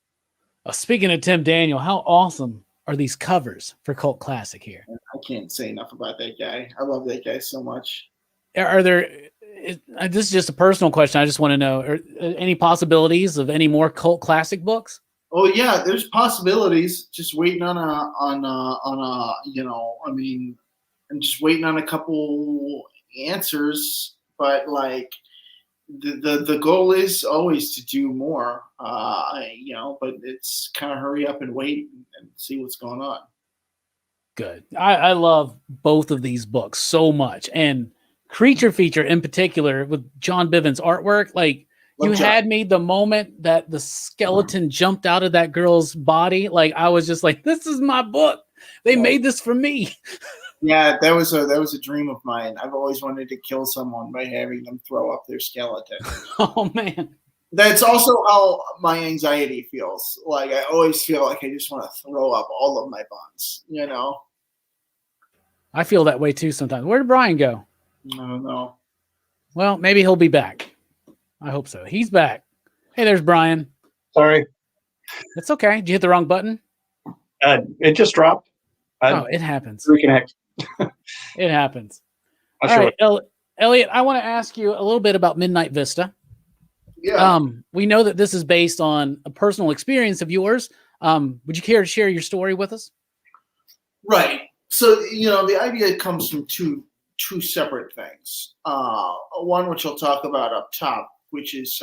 [SPEAKER 2] Speaking of Tim Daniel, how awesome are these covers for Cult Classic here?
[SPEAKER 3] I can't say enough about that guy. I love that guy so much.
[SPEAKER 2] Are there, this is just a personal question, I just want to know, are any possibilities of any more Cult Classic books?
[SPEAKER 3] Oh yeah, there's possibilities. Just waiting on I mean, I'm just waiting on a couple answers, but like, the goal is always to do more, but it's kind of hurry up and wait and see what's going on.
[SPEAKER 2] Good. I love both of these books so much, and Creature Feature in particular with John Bivens' artwork. Like, you had me the moment that the skeleton jumped out of that girl's body. Like, I was just like, this is my book. They made this for me.
[SPEAKER 3] Yeah, that was a dream of mine. I've always wanted to kill someone by having them throw up their skeleton.
[SPEAKER 2] Oh man.
[SPEAKER 3] That's also how my anxiety feels. Like, I always feel like I just want to throw up all of my buns,
[SPEAKER 2] I feel that way too sometimes. Where did Brian go?
[SPEAKER 3] I don't know.
[SPEAKER 2] Well, maybe he'll be back. I hope so. He's back. Hey, there's Brian.
[SPEAKER 4] Sorry.
[SPEAKER 2] It's okay. Did you hit the wrong button?
[SPEAKER 4] It just dropped.
[SPEAKER 2] It happens.
[SPEAKER 4] Reconnect.
[SPEAKER 2] It happens.
[SPEAKER 4] All
[SPEAKER 2] right, Elliot, I want to ask you a little bit about Midnight Vista.
[SPEAKER 3] Yeah.
[SPEAKER 2] We know that this is based on a personal experience of yours. Would you care to share your story with us?
[SPEAKER 3] Right. So, the idea comes from two separate things. One, which I'll talk about up top, which is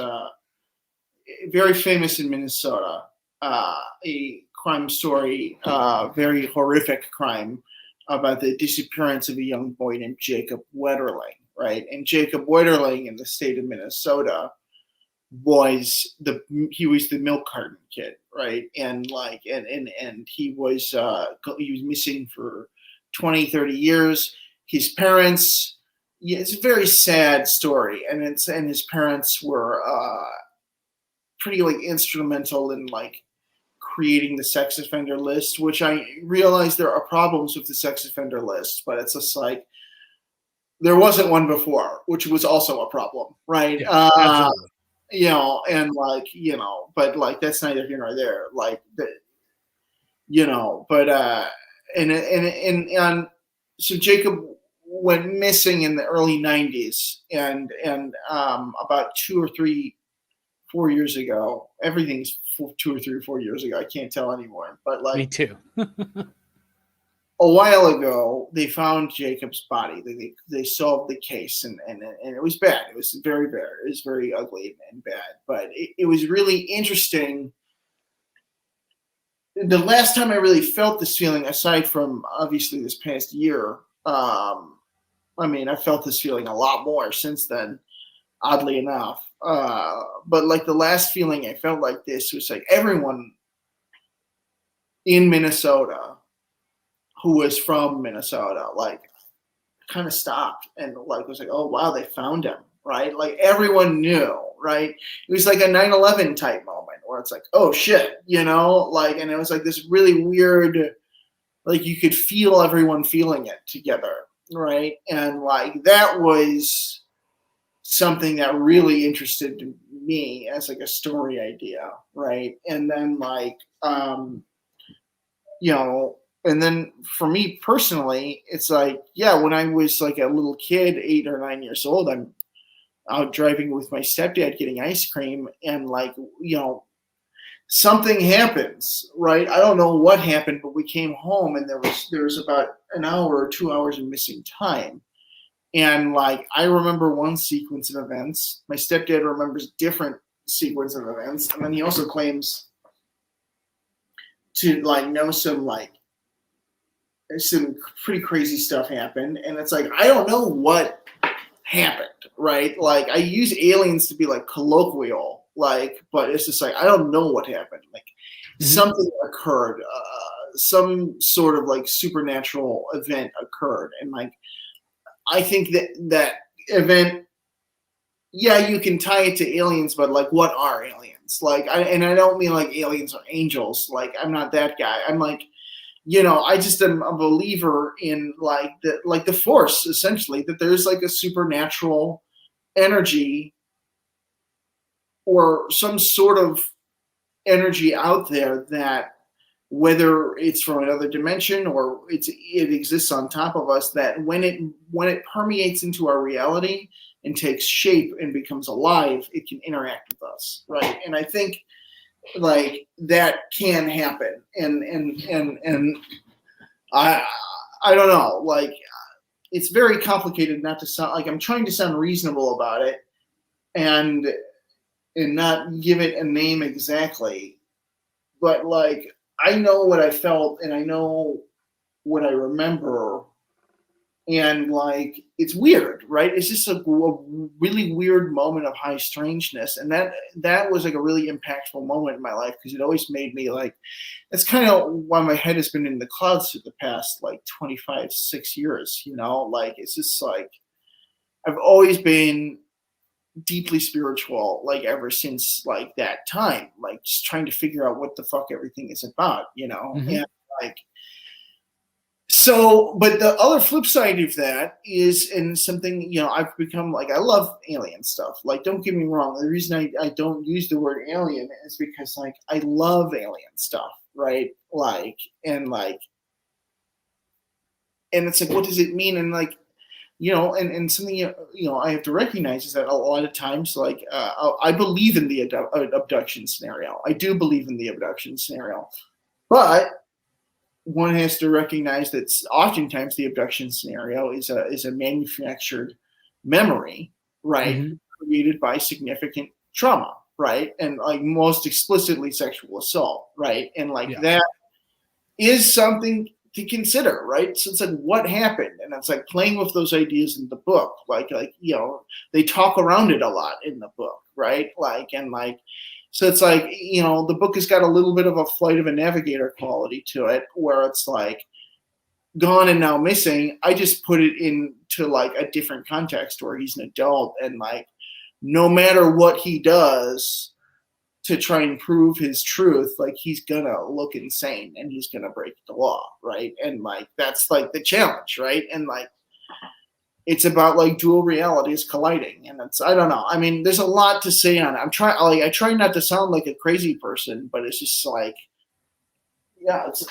[SPEAKER 3] very famous in Minnesota, a crime story, very horrific crime about the disappearance of a young boy named Jacob Wetterling, right? And Jacob Wetterling in the state of Minnesota was the milk carton kid, right? And like, and he was missing for 20, 30 years. His parents, it's a very sad story, and his parents were pretty like instrumental in like creating the sex offender list, which I realize there are problems with the sex offender list, but it's just like there wasn't one before, which was also a problem, right?
[SPEAKER 2] Yeah, absolutely.
[SPEAKER 3] And like, but like that's neither here nor there. Like so Jacob went missing in the early 90s, and about 4 years ago, everything's 2 or 3 or 4 years ago. I can't tell anymore. But like,
[SPEAKER 2] me too.
[SPEAKER 3] a while ago, they found Jacob's body. They solved the case, and it was bad. It was very bad. It was very ugly and bad. But it was really interesting. The last time I really felt this feeling, aside from obviously this past year, I mean, I felt this feeling a lot more since then, oddly enough. But like the last feeling I felt like this was like everyone in Minnesota who was from Minnesota, like kind of stopped and like was like, oh wow, they found him, right? Like everyone knew, right? It was like a 9/11 type moment where it's like, oh shit, like, and it was like this really weird, like you could feel everyone feeling it together, right? And like that was something that really interested me as like a story idea, right? And then like, and then for me personally, it's like, yeah, when I was like a little kid, 8 or 9 years old, I'm out driving with my stepdad getting ice cream, and like, something happens, right? I don't know what happened, but we came home and there was about an hour or 2 hours of missing time. And like, I remember one sequence of events. My stepdad remembers different sequence of events. And then he also claims to like know some pretty crazy stuff happened. And it's like, I don't know what happened, right? Like, I use aliens to be like colloquial, like, but it's just like, I don't know what happened. Like, something occurred, some sort of like supernatural event occurred. And like, I think that event, yeah, you can tie it to aliens, but like, what are aliens? Like, I don't mean like aliens are angels. Like, I'm not that guy. I'm like, I just am a believer in like the Force, essentially, that there's like a supernatural energy or some sort of energy out there that, whether it's from another dimension or it exists on top of us, that when it permeates into our reality and takes shape and becomes alive, it can interact with us, right? And I think like that can happen, and I don't know, like, it's very complicated not to sound like I'm trying to sound reasonable about it, and not give it a name exactly, but like, I know what I felt and I know what I remember, and like, it's weird, right? It's just a really weird moment of high strangeness, and that was like a really impactful moment in my life, because it always made me like, that's kind of why my head has been in the clouds for the past like 6 years, like, it's just like, I've always been deeply spiritual, like, ever since like that time, like, just trying to figure out what the fuck everything is about, and like, so, but the other flip side of that is, and something, I've become like, I love alien stuff. Like, don't get me wrong. The reason I don't use the word alien is because like, I love alien stuff, right? Like, and it's like, what does it mean? And like, and something, I have to recognize is that a lot of times, like, I believe in the abduction scenario. I do believe in the abduction scenario, but one has to recognize that oftentimes the abduction scenario is a manufactured memory, right? Created by significant trauma, right? And like, most explicitly sexual assault, right? And like, that is something to consider, right? So it's like, what happened? And it's like playing with those ideas in the book, like they talk around it a lot in the book, right? Like, and like, so it's like, the book has got a little bit of a Flight of a Navigator quality to it, where it's like, gone and now missing. I just put it into like a different context where he's an adult, and like, no matter what he does to try and prove his truth, like, he's gonna look insane and he's gonna break the law, right? And like, that's like the challenge, right? And like, it's about like dual realities colliding, and it's, I don't know. I mean, there's a lot to say on it. I try not to sound like a crazy person, but it's just like, yeah, it's,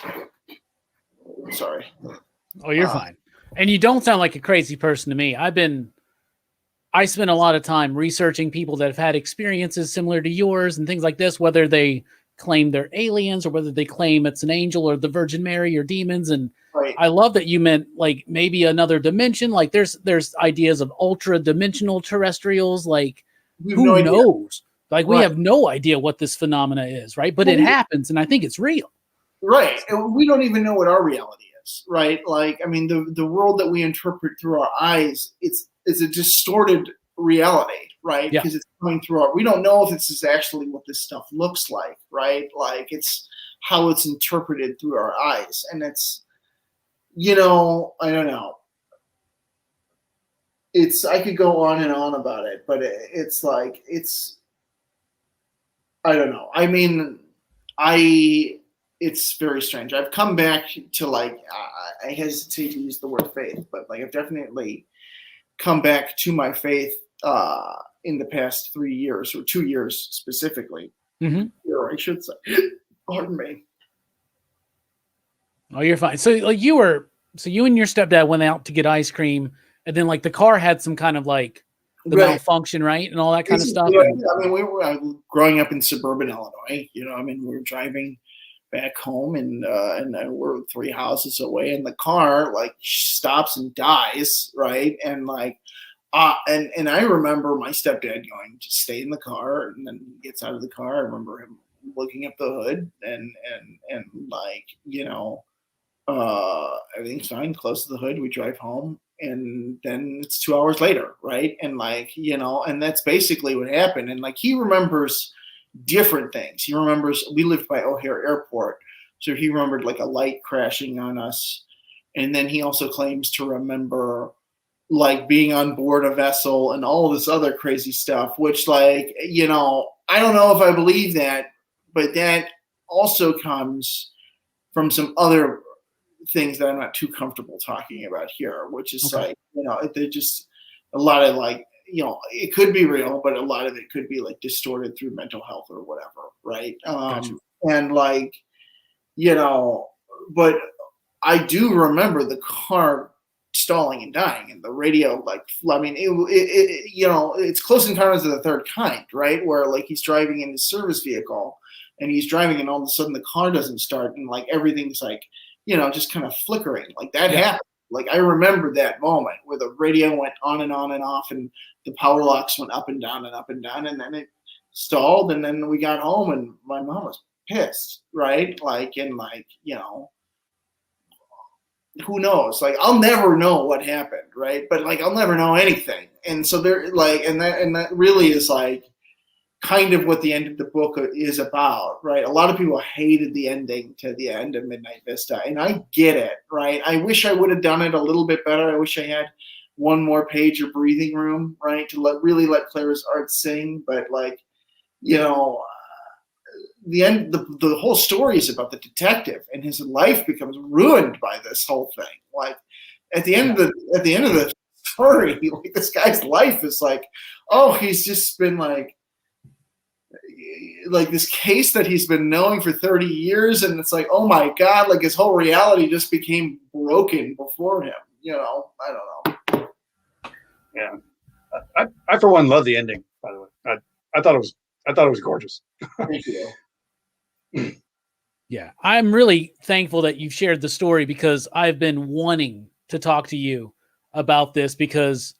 [SPEAKER 3] sorry.
[SPEAKER 1] Oh, you're fine. And you don't sound like a crazy person to me. I spent a lot of time researching people that have had experiences similar to yours and things like this, whether they claim they're aliens or whether they claim it's an angel or the Virgin Mary or demons. And
[SPEAKER 3] Right.
[SPEAKER 1] I love that you meant like maybe another dimension. Like there's ideas of ultra dimensional terrestrials. Like, who knows? Like, we have no idea what this phenomena is, right? But it happens, and I think it's real.
[SPEAKER 3] Right. And we don't even know what our reality is, right? Like, I mean, the world that we interpret through our eyes, it's a distorted reality, right? Because it's coming through we don't know if this is actually what this stuff looks like, right? Like, it's how it's interpreted through our eyes. And it's, I don't know. I could go on and on about it, but it's like, I don't know. I mean, it's very strange. I've come back to like, I hesitate to use the word faith, but like, I've definitely come back to my faith in the past 3 years, or 2 years specifically. Or I should say, pardon me.
[SPEAKER 1] Oh, you're fine. So like, you and your stepdad went out to get ice cream, and then like the car had some kind of like the malfunction, right? And all that kind of stuff.
[SPEAKER 3] Yeah, I mean, we were growing up in suburban Illinois, I mean, we were driving back home and we're 3 houses away and the car like stops and dies. Right. And like, and I remember my stepdad going, just stay in the car, and then he gets out of the car. I remember him looking up the hood and like, everything's fine, close to the hood. We drive home, and then it's 2 hours later, right? And like, and that's basically what happened. And like, he remembers different things. He remembers, we lived by O'Hare Airport, so he remembered like a light crashing on us. And then he also claims to remember like being on board a vessel and all this other crazy stuff, which like, I don't know if I believe that, but that also comes from some other things that I'm not too comfortable talking about here, which is like, they're just a lot of like, it could be real, but a lot of it could be like distorted through mental health or whatever. Right.
[SPEAKER 1] Gotcha.
[SPEAKER 3] And like, but I do remember the car stalling and dying, and the radio, like, I mean, it's Close Encounters of the Third Kind, right? Where like he's driving in his service vehicle and he's driving, and all of a sudden the car doesn't start, and like everything's like, just kind of flickering. Like that happened. Like I remember that moment where the radio went on and off, and the power locks went up and down, and then it stalled, and then we got home, and my mom was pissed, right? Like, and like, who knows? Like, I'll never know what happened, right? But like, I'll never know anything. And so there, like, and that really is like kind of what the end of the book is about, right? A lot of people hated the ending to the end of Midnight Vista, and I get it, right? I wish I would have done it a little bit better. I wish I had one more page of breathing room, right, to really let Claire's art sing. But like, the end, the whole story is about the detective, and his life becomes ruined by this whole thing. Like at the end of the story, like this guy's life is like, oh, he's just been like this case that he's been knowing for 30 years, and it's like, oh my God, like his whole reality just became broken before him. I don't know.
[SPEAKER 4] Yeah, I for one love the ending. By the way, I thought it was gorgeous.
[SPEAKER 3] Thank you.
[SPEAKER 1] Yeah, I'm really thankful that you've shared the story, because I've been wanting to talk to you about this, because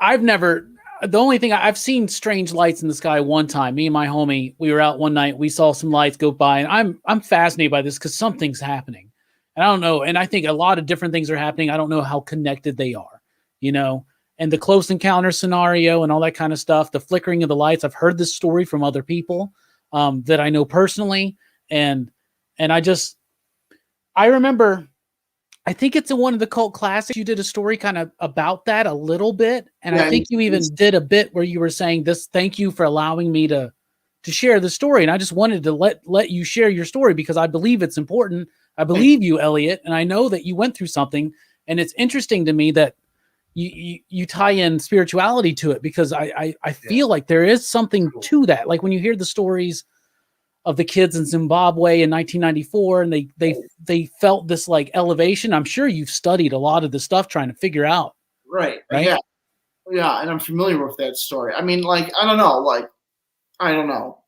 [SPEAKER 1] the only thing I've seen strange lights in the sky one time. Me and my homie, we were out one night, we saw some lights go by, and I'm fascinated by this because something's happening. And I don't know, and I think a lot of different things are happening. I don't know how connected they are, and the close encounter scenario and all that kind of stuff, the flickering of the lights. I've heard this story from other people that I know personally. And I remember, I think it's in one of the cult classics, you did a story kind of about that a little bit. And I think you even did a bit where you were saying this, thank you for allowing me to share the story. And I just wanted to let you share your story, because I believe it's important. I believe you, Elliot, and I know that you went through something, and it's interesting to me that you tie in spirituality to it, because I feel like there is something to that. Like when you hear the stories of the kids in Zimbabwe in 1994, and they felt this like elevation. I'm sure you've studied a lot of the stuff trying to figure out.
[SPEAKER 3] Right. Yeah. And I'm familiar with that story. I mean, like, I don't know.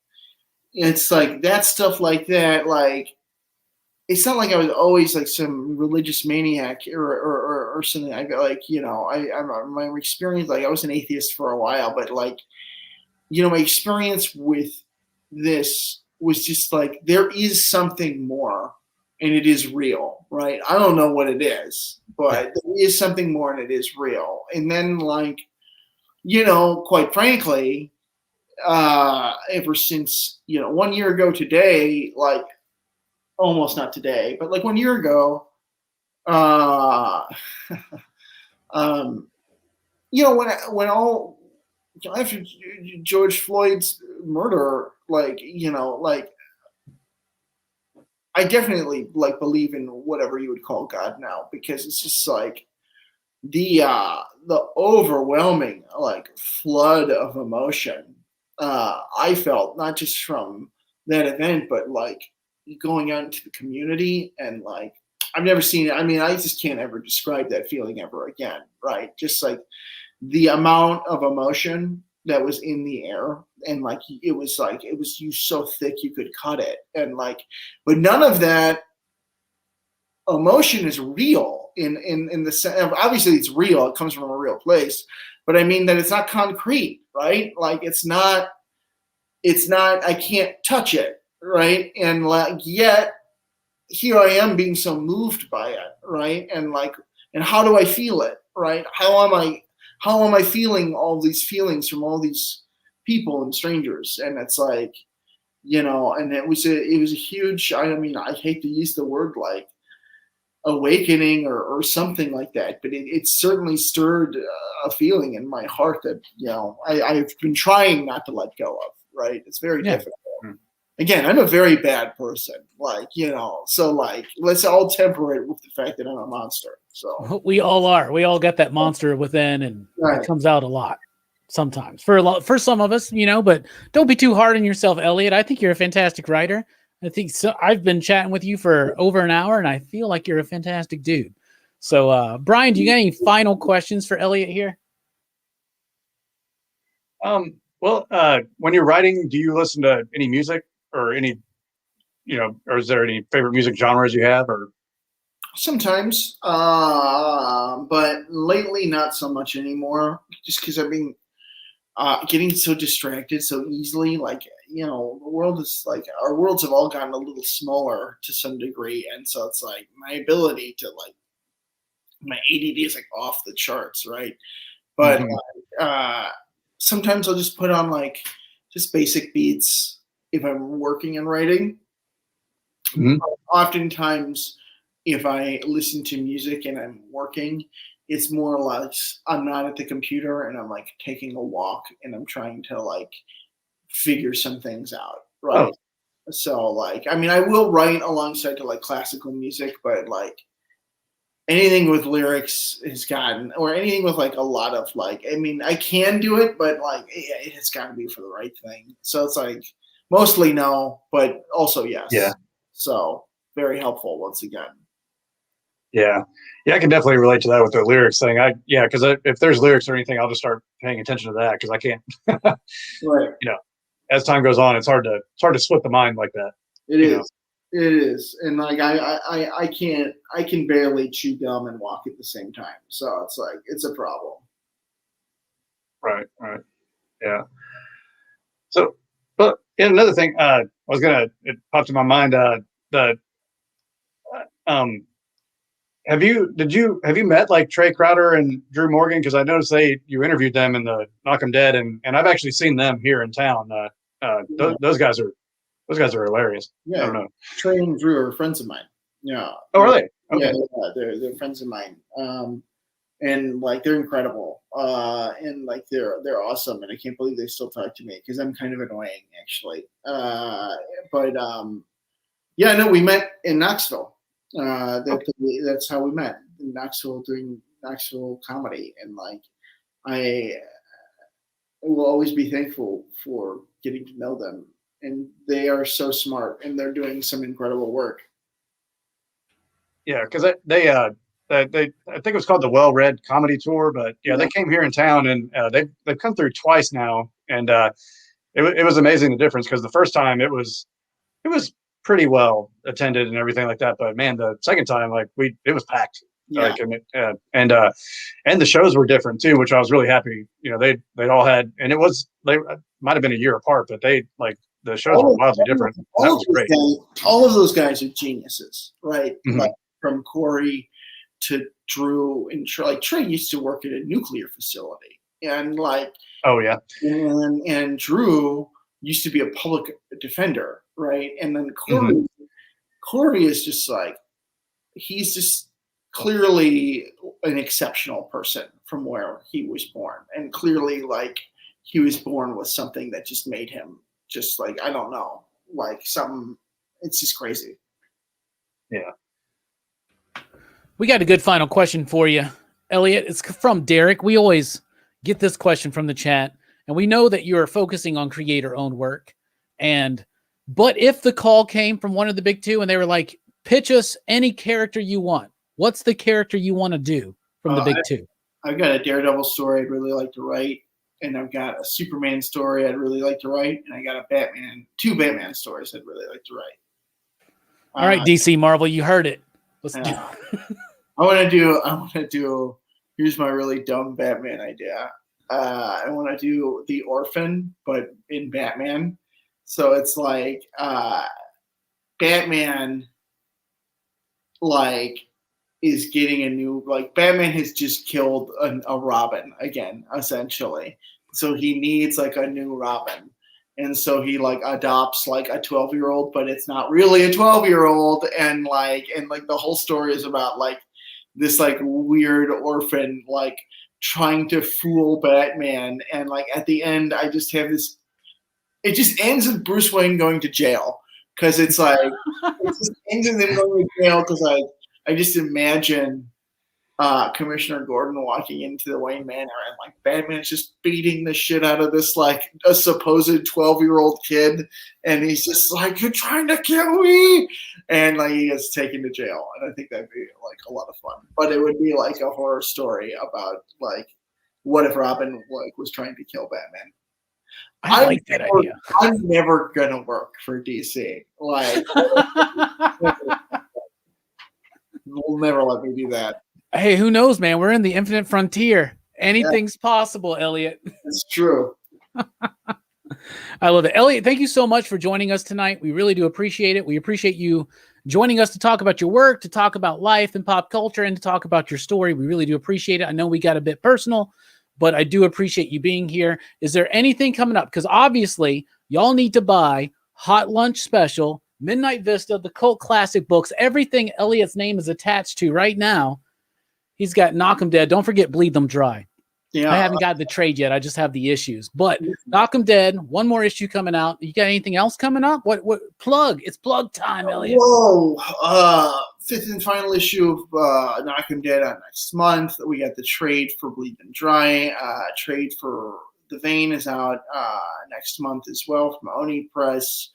[SPEAKER 3] It's like that stuff like that. Like, it's not like I was always like some religious maniac or something. I like, my experience, like I was an atheist for a while, but like, my experience with this was just like, there is something more, and it is real, right? I don't know what it is, but there is something more, and it is real. And then like, quite frankly, ever since, 1 year ago today, like almost not today, but like 1 year ago, when all after George Floyd's murder, like, I definitely like believe in whatever you would call God now, because it's just like the overwhelming like flood of emotion I felt, not just from that event, but like going out into the community, and like I've never seen it. I mean, I just can't ever describe that feeling ever again, right? Just like the amount of emotion that was in the air, and like it was used so thick you could cut it, and like, but none of that emotion is real in the sense of, obviously it's real, it comes from a real place, but I mean that it's not concrete, right? Like it's not I can't touch it, right? And like yet here I am being so moved by it, right? And like, and how do I feel it, right? How am I feeling all these feelings from all these people and strangers? And it's like, you know, and it was a huge, I mean, I hate to use the word like awakening or something like that, but it certainly stirred a feeling in my heart that, you know, I've been trying not to let go of, right? It's very difficult. Again, I'm a very bad person, like, you know, so like, let's all temper it with the fact that I'm a monster. So
[SPEAKER 2] we all are. We all got that monster within, and it comes out a lot sometimes for some of us, you know, but don't be too hard on yourself, Elliot. I think you're a fantastic writer. I think so. I've been chatting with you for over an hour, and I feel like you're a fantastic dude. So, Brian, do you got any final questions for Elliot here?
[SPEAKER 4] Well, when you're writing, do you listen to any music or any, you know, or is there any favorite music genres you have? Or
[SPEAKER 3] sometimes, but lately not so much anymore, just because I've been getting so distracted so easily. Like, you know, the world is like, our worlds have all gotten a little smaller to some degree, and so it's like my ability to like, my ADD is like off the charts, right? But sometimes I'll just put on like just basic beats if I'm working and writing. Oftentimes, if I listen to music and I'm working, it's more like I'm not at the computer and I'm like taking a walk and I'm trying to like figure some things out, right? So like, I mean, I will write alongside to like classical music, but like anything with lyrics has gotten, or anything with like a lot of like, I mean, I can do it, but like it has got to be for the right thing. So it's like mostly no, but also yes.
[SPEAKER 4] Yeah.
[SPEAKER 3] So very helpful once again.
[SPEAKER 4] Yeah, I can definitely relate to that with the lyrics thing. Because if there's lyrics or anything, I'll just start paying attention to that because I can't.
[SPEAKER 3] Right.
[SPEAKER 4] You know, as time goes on, it's hard to split the mind like that.
[SPEAKER 3] It is, and like I can barely chew gum and walk at the same time. So it's like it's a problem.
[SPEAKER 4] Right. Yeah. So, but another thing, it popped in my mind. Have you met like Trey Crowder and Drew Morgan? Because I noticed you interviewed them in the Knock 'em Dead, and I've actually seen them here in town. Those guys are hilarious.
[SPEAKER 3] Yeah,
[SPEAKER 4] I don't know.
[SPEAKER 3] Trey and Drew are friends of mine. Yeah.
[SPEAKER 4] Oh, are they? Okay.
[SPEAKER 3] Yeah, they're friends of mine. And like they're incredible. And like they're awesome, and I can't believe they still talk to me because I'm kind of annoying actually. But yeah, no, we met in Knoxville. That's how we met in Knoxville, doing Knoxville comedy, and like I will always be thankful for getting to know them, and they are so smart and they're doing some incredible work.
[SPEAKER 4] Yeah, because they I think it was called the Well Read Comedy Tour, but they came here in town, and they've come through twice now, and it was amazing the difference, because the first time it was pretty well attended and everything like that, but man, the second time it was packed.
[SPEAKER 3] Yeah.
[SPEAKER 4] And the shows were different too, which I was really happy. You know, they all had, and they might have been a year apart, but the shows were wildly different. That was great.
[SPEAKER 3] All of those guys are geniuses, right?
[SPEAKER 4] Mm-hmm.
[SPEAKER 3] Like from Corey to Drew and Trey. Like Trey used to work at a nuclear facility, and like,
[SPEAKER 4] oh yeah,
[SPEAKER 3] and Drew used to be a public defender, right? And then Corey is just like, he's just clearly an exceptional person from where he was born, and clearly like he was born with something that just made him just like, I don't know, like something. It's just crazy.
[SPEAKER 4] Yeah.
[SPEAKER 2] We got a good final question for you, Elliot. It's from Derek. We always get this question from the chat, and we know that you're focusing on creator-owned work. But if the call came from one of the big two and they were like, pitch us any character you want, what's the character you want to do from the big two?
[SPEAKER 3] I've got a Daredevil story I'd really like to write, and I've got a Superman story I'd really like to write, and I got two Batman stories I'd really like to write.
[SPEAKER 1] All right, DC Marvel, you heard it. Let's do.
[SPEAKER 3] I want to do. Here's my really dumb Batman idea. I want to do The Orphan, but in Batman. So it's like Batman, like, is getting a new, like, Batman has just killed a Robin again, essentially. So he needs like a new Robin. And so he like adopts like a 12-year-old, but it's not really a 12-year-old. And the whole story is about like this like weird orphan, like trying to fool Batman. And like at the end, I just have this, it just ends with Bruce Wayne going to jail. Cause it's like, it just ends with him going to jail. Cause I just imagine Commissioner Gordon walking into the Wayne Manor and like Batman's just beating the shit out of this like a supposed 12-year-old kid, and he's just like, "You're trying to kill me," and like he gets taken to jail. And I think that'd be like a lot of fun. But it would be like a horror story about like what if Robin like was trying to kill Batman.
[SPEAKER 1] I like that idea.
[SPEAKER 3] I'm never gonna work for DC. Like, they'll never let me do that.
[SPEAKER 1] Hey, who knows, man? We're in the infinite frontier. Anything's possible, Elliot.
[SPEAKER 3] It's true.
[SPEAKER 1] I love it. Elliot, thank you so much for joining us tonight. We really do appreciate it. We appreciate you joining us to talk about your work, to talk about life and pop culture, and to talk about your story. We really do appreciate it. I know we got a bit personal, but I do appreciate you being here. Is there anything coming up? Because obviously, y'all need to buy Hot Lunch Special, Midnight Vista, the cult classic books, everything Elliot's name is attached to right now. He's got Knock 'em Dead. Don't forget Bleed Them Dry.
[SPEAKER 3] Yeah,
[SPEAKER 1] I haven't got the trade yet. I just have the issues. But Knock 'em Dead, one more issue coming out. You got anything else coming up? What plug? It's plug time, Elliot.
[SPEAKER 3] Whoa. Fifth and final issue of Knock 'em Dead on next month. We got the trade for Bleed Them Dry. Trade for The Vein is out next month as well from Oni Press.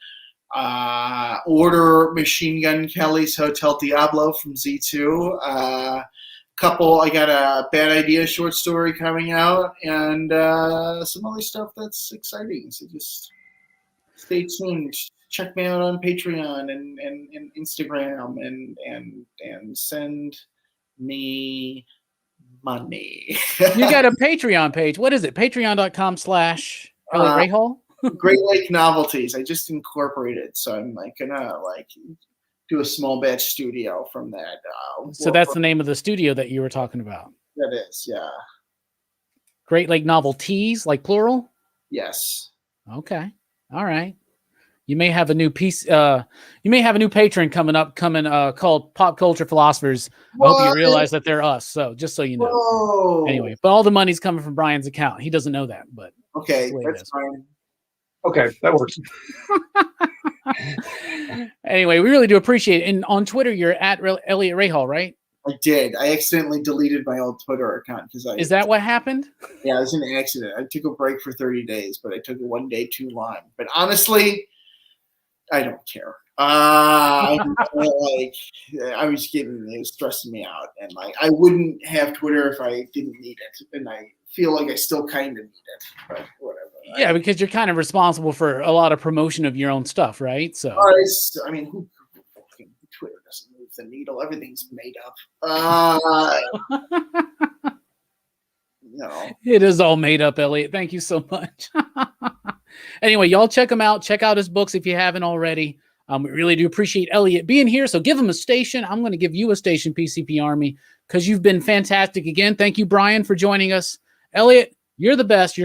[SPEAKER 3] Order Machine Gun Kelly's Hotel Diablo from Z2. I got a Bad Idea short story coming out, and some other stuff that's exciting. So just stay tuned. Check me out on Patreon and Instagram and send me money.
[SPEAKER 1] You got a Patreon page. What is it? Patreon.com/Elliot Rahal?
[SPEAKER 3] Great Lake Novelties. I just incorporated, so I'm like gonna like do a small batch studio from that.
[SPEAKER 1] So that's the name of the studio that you were talking about.
[SPEAKER 3] That is, yeah.
[SPEAKER 1] Great Lake Novelties, like plural?
[SPEAKER 3] Yes.
[SPEAKER 1] Okay. All right. You may have a new piece. You may have a new patron coming called Pop Culture Philosophers. I hope you realize that they're us. So just so you know.
[SPEAKER 3] Whoa.
[SPEAKER 1] Anyway, but all the money's coming from Brian's account. He doesn't know that, but
[SPEAKER 3] okay, that's fine.
[SPEAKER 4] Okay, that works.
[SPEAKER 1] Anyway, we really do appreciate it. And on Twitter, you're at Elliot Rahal, right?
[SPEAKER 3] I did. I accidentally deleted my old Twitter account because
[SPEAKER 1] Is that what happened?
[SPEAKER 3] Yeah, it was an accident. I took a break for 30 days, but I took it one day too long. But honestly, I don't care. I was it was stressing me out, and like I wouldn't have Twitter if I didn't need it, and I feel like I still kind of need it, but whatever.
[SPEAKER 1] Yeah, because you're kind of responsible for a lot of promotion of your own stuff, right? So
[SPEAKER 3] I mean, Twitter doesn't move the needle. Everything's made up. No.
[SPEAKER 1] It is all made up, Elliot. Thank you so much. Anyway, y'all check him out. Check out his books if you haven't already. We really do appreciate Elliot being here. So give him a station. I'm going to give you a station, PCP Army, because you've been fantastic again. Thank you, Brian, for joining us. Elliot, you're the best. You're